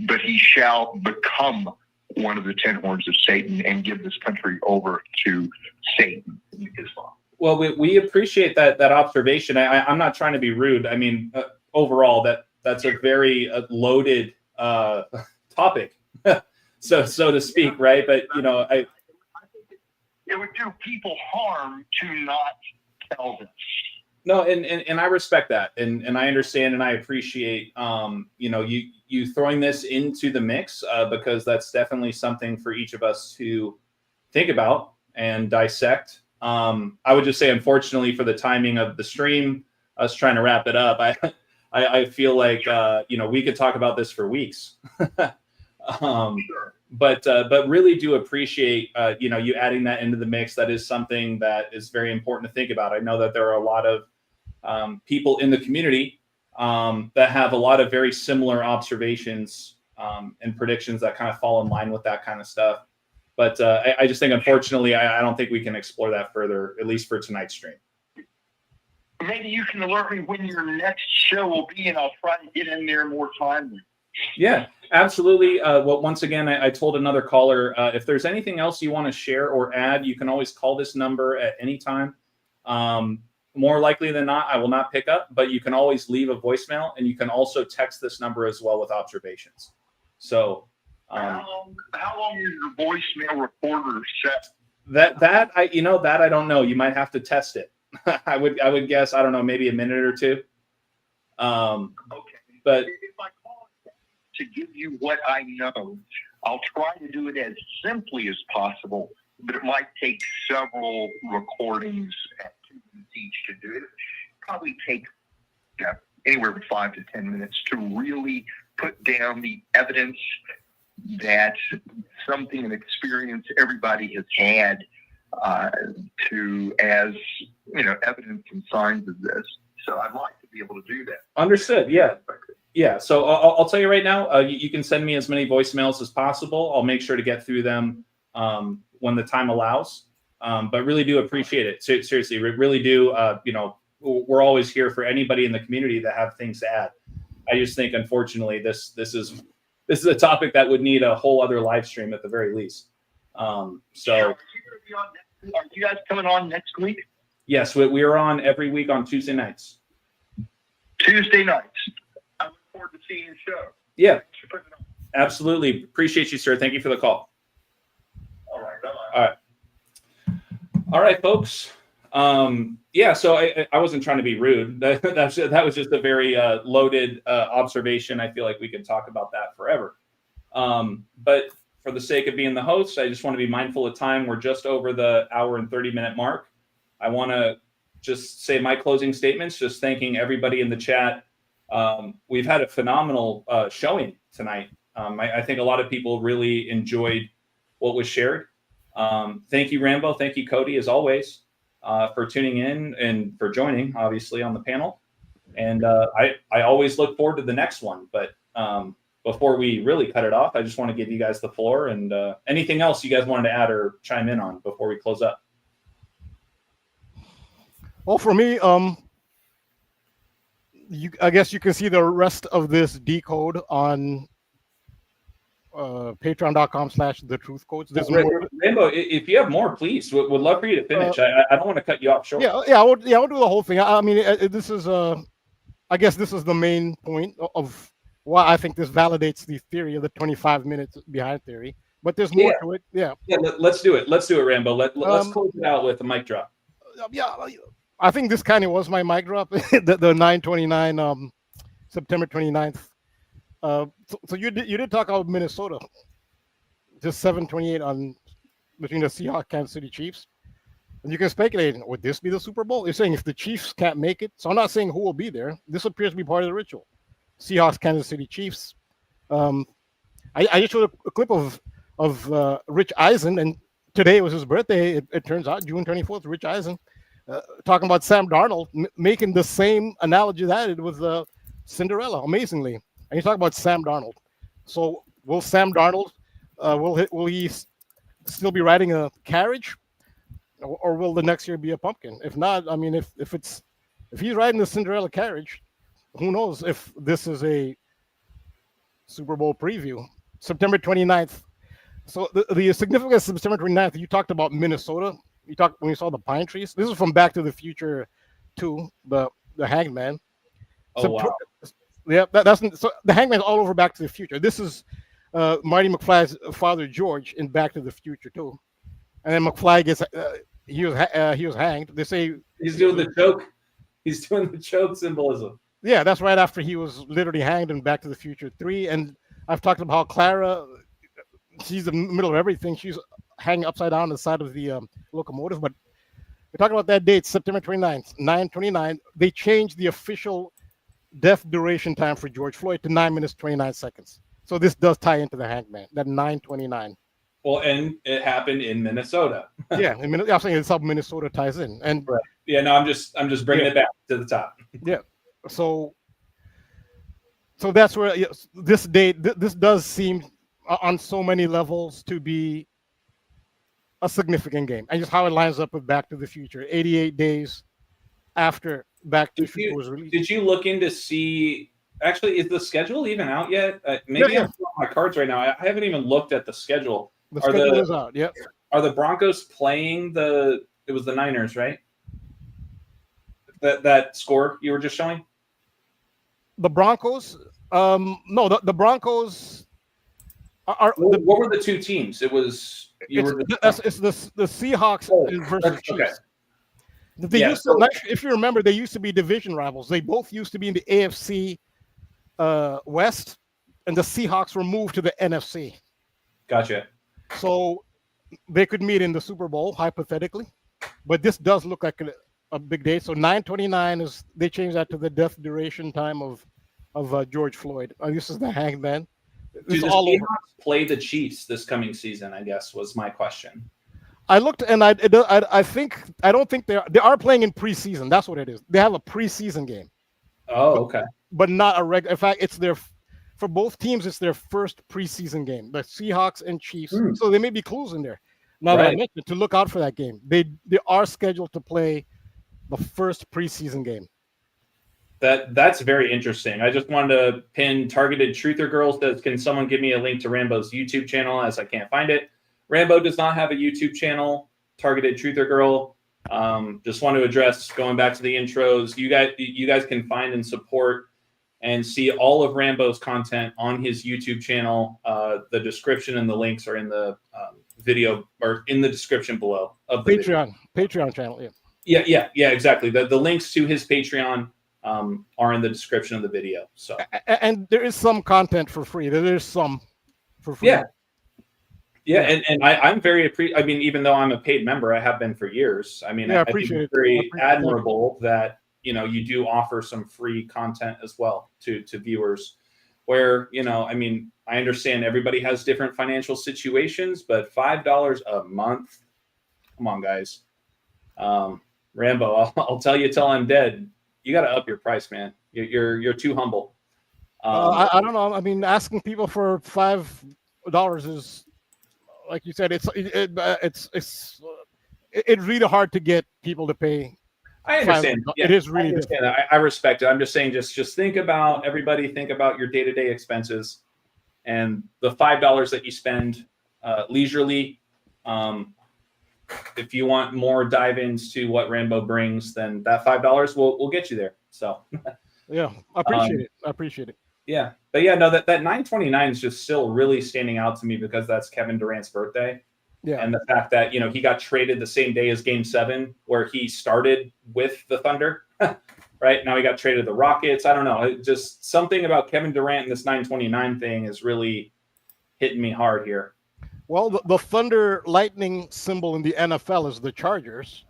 but he shall become one of the 10 horns of Satan and give this country over to Satan and Islam. Well, we appreciate that observation. I'm not trying to be rude. I mean, overall, that's a very loaded topic, so to speak, right? But I think it would do people harm to not tell them. No, and I respect that, and I understand, and I appreciate you throwing this into the mix because that's definitely something for each of us to think about and dissect. I would just say, unfortunately, for the timing of the stream, us trying to wrap it up, I feel like we could talk about this for weeks. But really do appreciate you adding that into the mix. That is something that is very important to think about. I know that there are a lot of people in the community that have a lot of very similar observations and predictions that kind of fall in line with that kind of stuff. But I just think, unfortunately, I don't think we can explore that further, at least for tonight's stream. Maybe you can alert me when your next show will be, and I'll try to get in there more timely. Yeah, absolutely. Well, once again, I told another caller, if there's anything else you want to share or add, you can always call this number at any time. More likely than not, I will not pick up, but you can always leave a voicemail, and you can also text this number as well with observations. So, how long is your voicemail recorder set? That I don't know. You might have to test it. I would guess, I don't know, maybe a minute or two. Okay. But if I call to give you what I know, I'll try to do it as simply as possible, but it might take several recordings at 2 minutes each to do it. Probably take anywhere from 5 to 10 minutes to really put down the evidence that something, an experience everybody has had, evidence and signs of this. So I'd like to be able to do that. Understood. Yeah. So I'll tell you right now, you can send me as many voicemails as possible. I'll make sure to get through them when the time allows. But really do appreciate it. Seriously, really do. We're always here for anybody in the community that have things to add. I just think, unfortunately, this is a topic that would need a whole other live stream at the very least. Are you guys coming on next week? Yes, we are on every week on Tuesday nights. Tuesday nights. I look forward to seeing your show. Yeah, absolutely. Appreciate you, sir. Thank you for the call. All right. Bye-bye. All right. All right, folks. Yeah, so I wasn't trying to be rude. That was just a very loaded observation. I feel like we could talk about that forever. But for the sake of being the host, I just want to be mindful of time. We're just over the hour and 30-minute mark. I want to just say my closing statements, just thanking everybody in the chat. We've had a phenomenal showing tonight. I think a lot of people really enjoyed what was shared. Thank you, Rambo. Thank you, Cody, as always, for tuning in and for joining, obviously, on the panel. And I always look forward to the next one. But before we really cut it off, I just want to give you guys the floor. And anything else you guys wanted to add or chime in on before we close up? Well, for me, I guess you can see the rest of this decode on patreon.com/thetruthcodes. Rambo, if you have more, please, would love for you to finish. I don't want to cut you off short. Yeah, I would do the whole thing. I mean, this is I guess this is the main point of why I think this validates the theory of the 25 minutes behind theory. But there's more to it. Yeah. Let's do it. Let's do it, Rambo. Let's close it out with a mic drop. Yeah, I think this kind of was my mic drop. the 9/29, September 29th. So you did talk about Minnesota, just 7:28 on between the Seahawks, Kansas City Chiefs, and you can speculate, would this be the Super Bowl? You're saying if the Chiefs can't make it, so I'm not saying who will be there. This appears to be part of the ritual. Seahawks, Kansas City Chiefs. I just showed a clip of Rich Eisen, and today was his birthday. It turns out June 24th. Rich Eisen talking about Sam Darnold, making the same analogy that I did with Cinderella, amazingly. And you talk about Sam Darnold. So will Sam Darnold, will he still be riding a carriage, or will the next year be a pumpkin? If not, I mean, if he's riding the Cinderella carriage, who knows if this is a Super Bowl preview. September 29th. So the significance of September 29th, you talked about Minnesota. You talked when you saw the pine trees. This is from Back to the Future 2, the Hangman. Oh, wow. Yeah, that's so the Hangman's all over Back to the Future. This is Marty McFly's father George in Back to the Future 2, and then McFly gets he was hanged. They say he's doing the choke. He's doing the choke symbolism. Yeah, that's right after he was literally hanged in Back to the Future 3. And I've talked about how Clara, she's in the middle of everything. She's hanging upside down on the side of the locomotive. But we're talking about that date, September 29th, 9:29. They changed the official death duration time for George Floyd to 9 minutes, 29 seconds. So this does tie into the Hangman, that 9:29. Well, and it happened in Minnesota. Yeah, I'm saying it's how Minnesota ties in. And right. Yeah, no, I'm just bringing it back to the top. Yeah. So that's where this date, this does seem on so many levels to be a significant game, and just how it lines up with Back to the Future. 88 days after Back to the Future was released. Did you look in to see? Actually, is the schedule even out yet? Maybe I'm on my cards right now. I haven't even looked at the schedule. The schedule is out. Yep. Are the Broncos playing It was the Niners, right? That score you were just showing. The Broncos? No, the Broncos are. What were the two teams? It was. It's the Seahawks versus Chiefs. Okay. If you remember, they used to be division rivals. They both used to be in the AFC West, and the Seahawks were moved to the NFC. Gotcha. So they could meet in the Super Bowl, hypothetically. But this does look like a big day. So 9:29 is, they changed that to the death duration time of George Floyd. This is the Hangman. Do the Seahawks play the Chiefs this coming season? I guess was my question. I looked, and I don't think they are playing in preseason. That's what it is. They have a preseason game. Oh, okay. But not a regular. In fact, it's for both teams. It's their first preseason game. The Seahawks and Chiefs. So there may be clues in there. Now that I mentioned, to look out for that game. They are scheduled to play the first preseason game. That's very interesting. I just wanted to pin Targeted Truther Girls. Can someone give me a link to Rambo's YouTube channel, as I can't find it? Rambo does not have a YouTube channel. Targeted Truther Girl. Just want to address, going back to the intros, you guys can find and support and see all of Rambo's content on his YouTube channel. The description and the links are in the video or in the description below of the video. Patreon channel. Yeah. Yeah, exactly. The links to his Patreon are in the description of the video. So, and there is some content for free. There's some for free. Yeah, and I'm very I mean, even though I'm a paid member, I have been for years. I mean, I think it's very admirable that you do offer some free content as well to viewers. Where I mean, I understand everybody has different financial situations, but $5 a month, come on, guys. Rambo, I'll tell you till I'm dead. You got to up your price, man. You're too humble. I don't know. I mean, asking people for $5 is, like you said, it's really hard to get people to pay. I understand. Yeah, it is really difficult. I respect it. I'm just saying, just think about think about your day-to-day expenses and the $5 that you spend leisurely. If you want more dive-ins to what Rambo brings, then that $5 will get you there. So yeah, I appreciate it. I appreciate it. Yeah, but yeah, no, that 929 is just still really standing out to me because that's Kevin Durant's birthday. Yeah, and the fact that he got traded the same day as Game 7, where he started with the Thunder. Right now, he got traded to the Rockets. I don't know, just something about Kevin Durant and this 929 thing is really hitting me hard here. Well, the Thunder Lightning symbol in the NFL is the Chargers,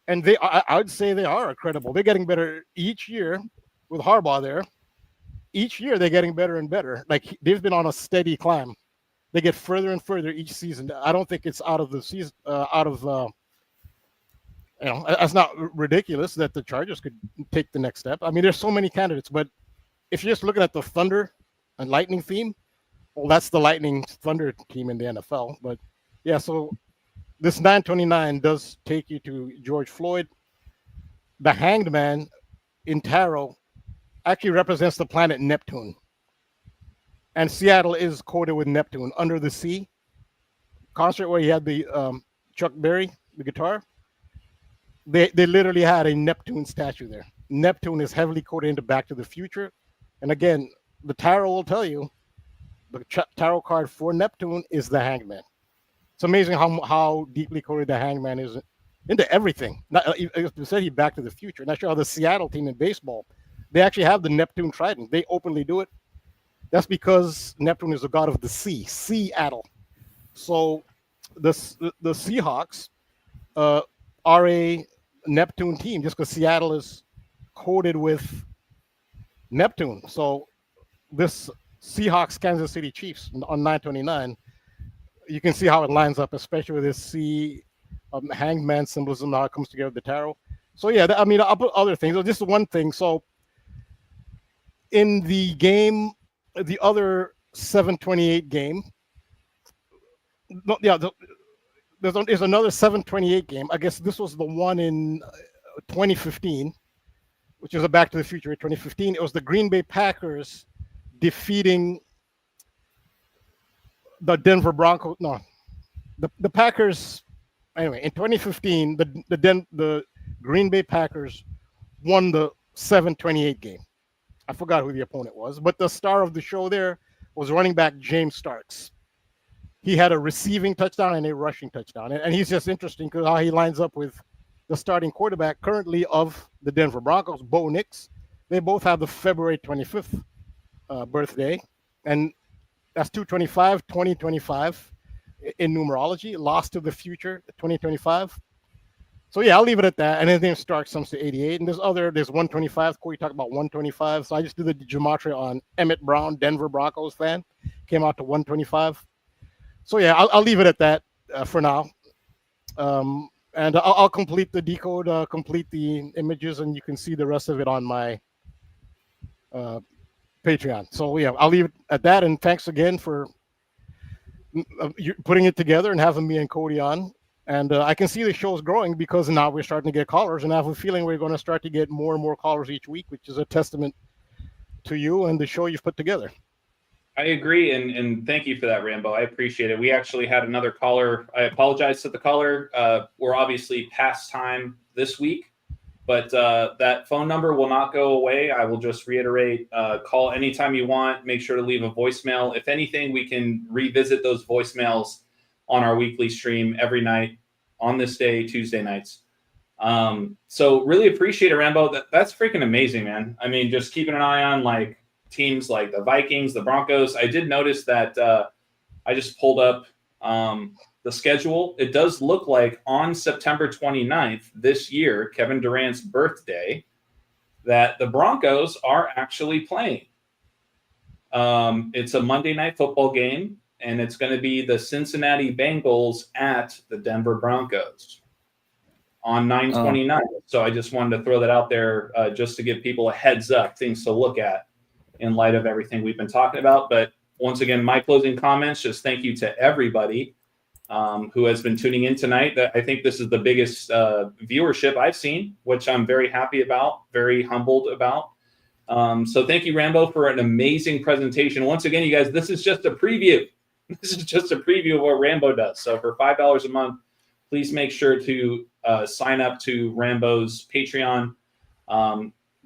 and I would say they are credible. They're getting better each year with Harbaugh there. Each year they're getting better and better. Like they've been on a steady climb. They get further and further each season. I don't think it's out of the season. It's not ridiculous that the Chargers could take the next step. I mean, there's so many candidates, but if you're just looking at the Thunder and Lightning theme, well, that's the Lightning Thunder team in the NFL. But yeah, so this 929 does take you to George Floyd. The Hanged Man in tarot actually represents the planet Neptune. And Seattle is coded with Neptune, Under the Sea. Concert where he had the Chuck Berry, the guitar. They literally had a Neptune statue there. Neptune is heavily coded into Back to the Future. And again, the tarot will tell you the tarot card for Neptune is the Hangman. It's amazing how deeply coded the Hangman is into everything. You said he Back to the Future. Not sure how the Seattle team in baseball, they actually have the Neptune trident. They openly do it. That's because Neptune is the god of the sea, Seattle. So the Seahawks are a Neptune team just because Seattle is coded with Neptune. So this Seahawks Kansas City Chiefs on 929, you can see how it lines up, especially with this sea hangman symbolism, how it comes together with the tarot. So yeah, I mean, I'll put other things. Just one thing. So in the game, the other 728 game, there's another 728 game. I guess this was the one in 2015, which is a Back to the Future 2015. It was the Green Bay Packers defeating the Denver Broncos. No, the Packers. Anyway, in 2015, the Green Bay Packers won the 728 game. I forgot who the opponent was, but the star of the show there was running back James Starks. He had a receiving touchdown and a rushing touchdown. And he's just interesting because how he lines up with the starting quarterback currently of the Denver Broncos, Bo Nix. They both have the February 25th birthday. And that's 225, 2025 in numerology. Lost to the Future, 2025. So yeah, I'll leave it at that. And his name Starks comes to 88. And there's 125. Corey talked about 125. So I just did the gematria on Emmett Brown, Denver Broncos fan. Came out to 125. So yeah, I'll leave it at that for now. And I'll complete the decode, complete the images, and you can see the rest of it on my Patreon. So yeah, I'll leave it at that. And thanks again for putting it together and having me and Cody on. And I can see the show's growing because now we're starting to get callers, and I have a feeling we're going to start to get more and more callers each week, which is a testament to you and the show you've put together. I agree, and thank you for that, Rambo. I appreciate it. We actually had another caller. I apologize to the caller. We're obviously past time this week, but that phone number will not go away. I will just reiterate, call anytime you want. Make sure to leave a voicemail. If anything, we can revisit those voicemails on our weekly stream every night on this day, Tuesday nights. So really appreciate it, Rambo. That's freaking amazing, man. I mean, just keeping an eye on like teams like the Vikings, the Broncos. I did notice that I just pulled up the schedule. It does look like on September 29th this year, Kevin Durant's birthday, that the Broncos are actually playing. It's a Monday night football game, and it's going to be the Cincinnati Bengals at the Denver Broncos on 9/29. So I just wanted to throw that out there just to give people a heads up, things to look at in light of everything we've been talking about. But once again, my closing comments, just thank you to everybody who has been tuning in tonight. I think this is the biggest viewership I've seen, which I'm very happy about, very humbled about. So thank you, Rambo, for an amazing presentation. Once again, you guys, this is just a preview. This is just a preview of what Rambo does. So for $5 a month, please make sure to sign up to Rambo's Patreon.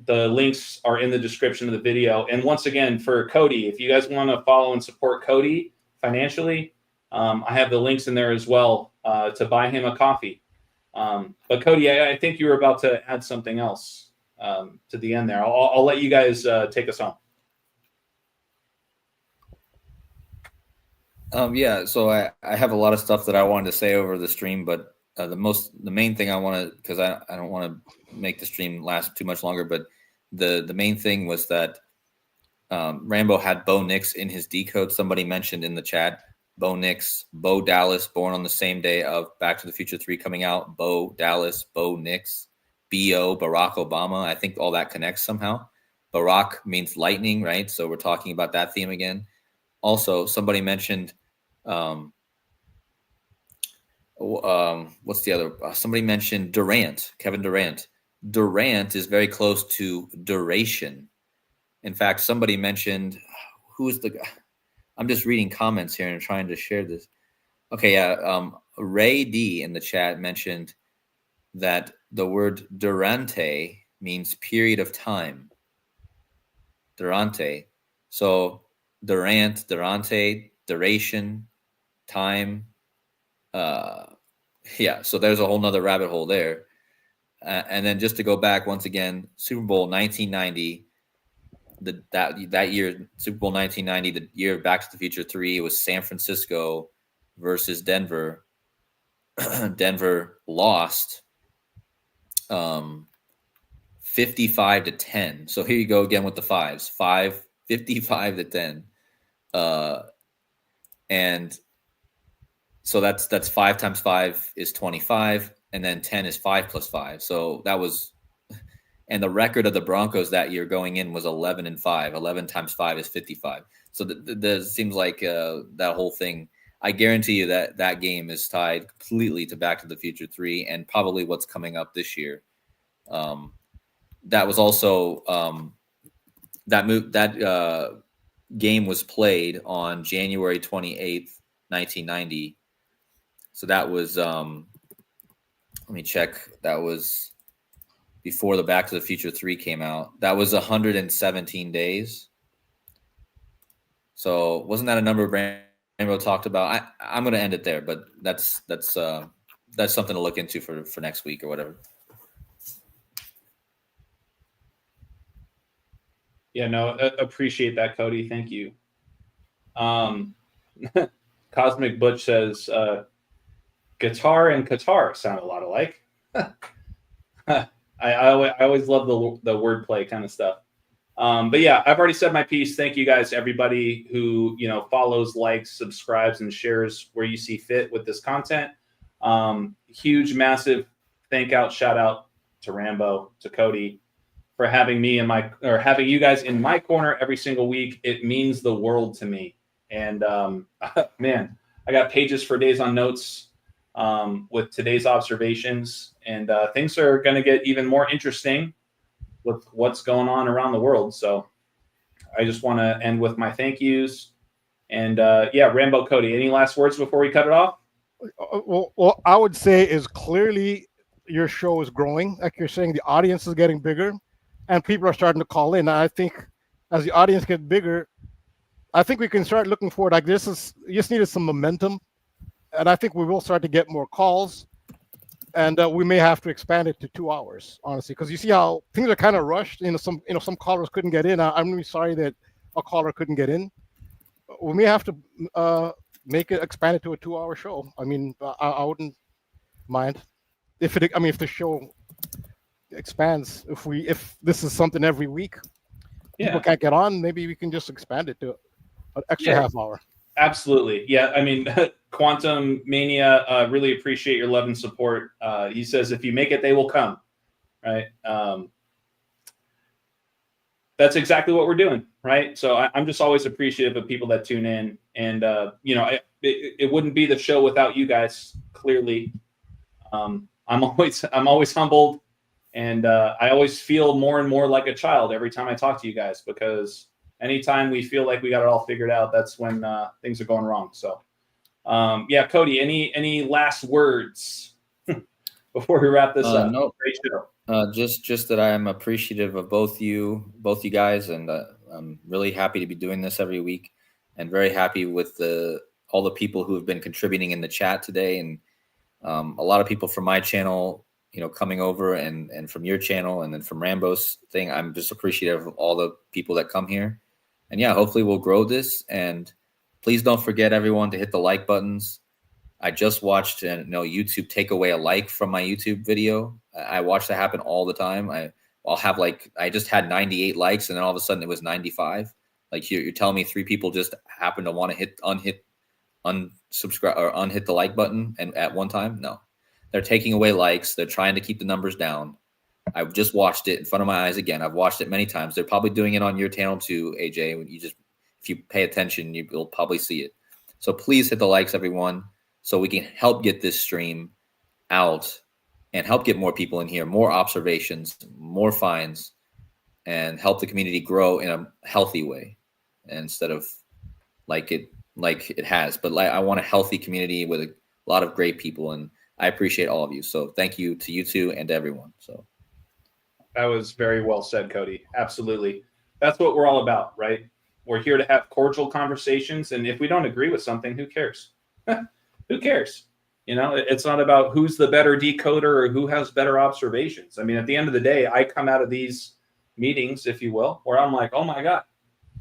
The links are in the description of the video. And once again, for Cody, if you guys want to follow and support Cody financially, I have the links in there as well to buy him a coffee. But Cody, I think you were about to add something else to the end there. I'll let you guys take us home. Yeah, so I have a lot of stuff that I wanted to say over the stream, but the main thing I want to, because I don't want to make the stream last too much longer, but the main thing was that Rambo had Bo Nix in his decode. Somebody mentioned in the chat, Bo Nix, Bo Dallas, born on the same day of Back to the Future 3 coming out. Bo Dallas, Bo Nix, B.O., Barack Obama. I think all that connects somehow. Barack means lightning, right? So we're talking about that theme again. Also, somebody mentioned, what's the other? Somebody mentioned Durant, Kevin Durant. Durant is very close to duration. In fact, somebody mentioned, who's the guy? I'm just reading comments here and trying to share this. Okay, yeah. Ray D in the chat mentioned that the word durante means period of time. Durante. So Durant, Durante, duration, time. Yeah, so there's a whole nother rabbit hole there. And then just to go back once again, Super Bowl 1990. That year, Super Bowl 1990, the year of Back to the Future 3, it was San Francisco versus Denver. Denver lost 55-10. So here you go again with the fives. 55-10. And so that's 5 times 5 is 25, and then 10 is 5 plus 5. So that was. And the record of the Broncos that year going in was 11-5. 11 times 5 is 55. So it seems like that whole thing. I guarantee you that game is tied completely to Back to the Future 3 and probably what's coming up this year. That was also that game was played on January 28th, 1990. So that was let me check. That was before the Back to the Future 3 came out. That was 117 days. So wasn't that a number Rambo talked about? I'm going to end it there, but that's something to look into for next week or whatever. Yeah, no, appreciate that, Cody. Thank you. Cosmic Butch says, guitar and Qatar sound a lot alike. I always love the wordplay kind of stuff. But yeah, I've already said my piece. Thank you guys, everybody who, follows, likes, subscribes, and shares where you see fit with this content. Huge, massive shout out to Rambo, to Cody for having me having you guys in my corner every single week. It means the world to me. And man, I got pages for days on notes with today's observations, and things are going to get even more interesting with what's going on around the world. So I just want to end with my thank yous. And yeah, Rambo, Cody, any last words before we cut it off? Well, I would say is clearly your show is growing. Like you're saying, the audience is getting bigger and people are starting to call in. I think as the audience gets bigger, I think we can start looking forward. Like you just needed some momentum. and I think we will start to get more calls, and we may have to expand it to 2 hours, honestly, because you see how things are kind of rushed. Some callers couldn't get in. I'm really sorry that a caller couldn't get in. We may have to make it expand it to a 2-hour show. I mean, I wouldn't mind if the show expands. If this is something every week, people can't get on. Maybe we can just expand it to an extra half hour. Absolutely. Yeah. I mean, Quantum Mania, really appreciate your love and support. He says, if you make it, they will come. Right. That's exactly what we're doing. Right. So I'm just always appreciative of people that tune in. And, it wouldn't be the show without you guys, clearly. I'm always humbled. And I always feel more and more like a child every time I talk to you guys, because anytime we feel like we got it all figured out, that's when things are going wrong. So, Cody, any last words before we wrap this up? No, Great show. Just that I am appreciative of both you guys, and I'm really happy to be doing this every week, and very happy with all the people who have been contributing in the chat today, and a lot of people from my channel, coming over, and from your channel, and then from Rambo's thing. I'm just appreciative of all the people that come here. And hopefully we'll grow this. And please don't forget, everyone, to hit the like buttons. I just watched YouTube take away a like from my YouTube video. I watch that happen all the time. I'll have I just had 98 likes, and then all of a sudden it was 95. Like you're telling me 3 people just happen to want to unsubscribe or unhit the like button and at one time? No, they're taking away likes. They're trying to keep the numbers down. I've just watched it in front of my eyes again. I've watched it many times. They're probably doing it on your channel too, AJ. If you pay attention, you'll probably see it. So please hit the likes, everyone, so we can help get this stream out and help get more people in here, more observations, more finds, and help the community grow in a healthy way instead of like it has. But I want a healthy community with a lot of great people, and I appreciate all of you. So thank you to you two and to everyone. So. That was very well said, Cody. Absolutely. That's what we're all about, right? We're here to have cordial conversations. And if we don't agree with something, who cares? Who cares? It's not about who's the better decoder or who has better observations. I mean, at the end of the day, I come out of these meetings, if you will, where I'm like, oh my God,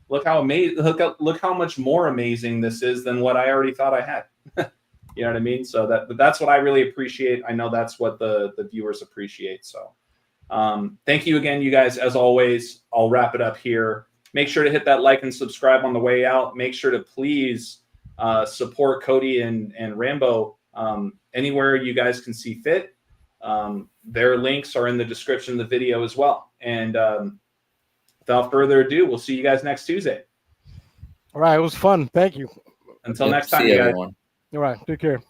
look how amazing, look how much more amazing this is than what I already thought I had. You know what I mean? So that's what I really appreciate. I know that's what the viewers appreciate. So. Thank you again, you guys. As always, I'll wrap it up here. Make sure to hit that like and subscribe on the way out. Make sure to please support Cody and Rambo anywhere you guys can see fit. Their links are in the description of the video as well. And without further ado, we'll see you guys next Tuesday. All right, it was fun. Thank you. Until next time, you guys. Everyone. All right, take care.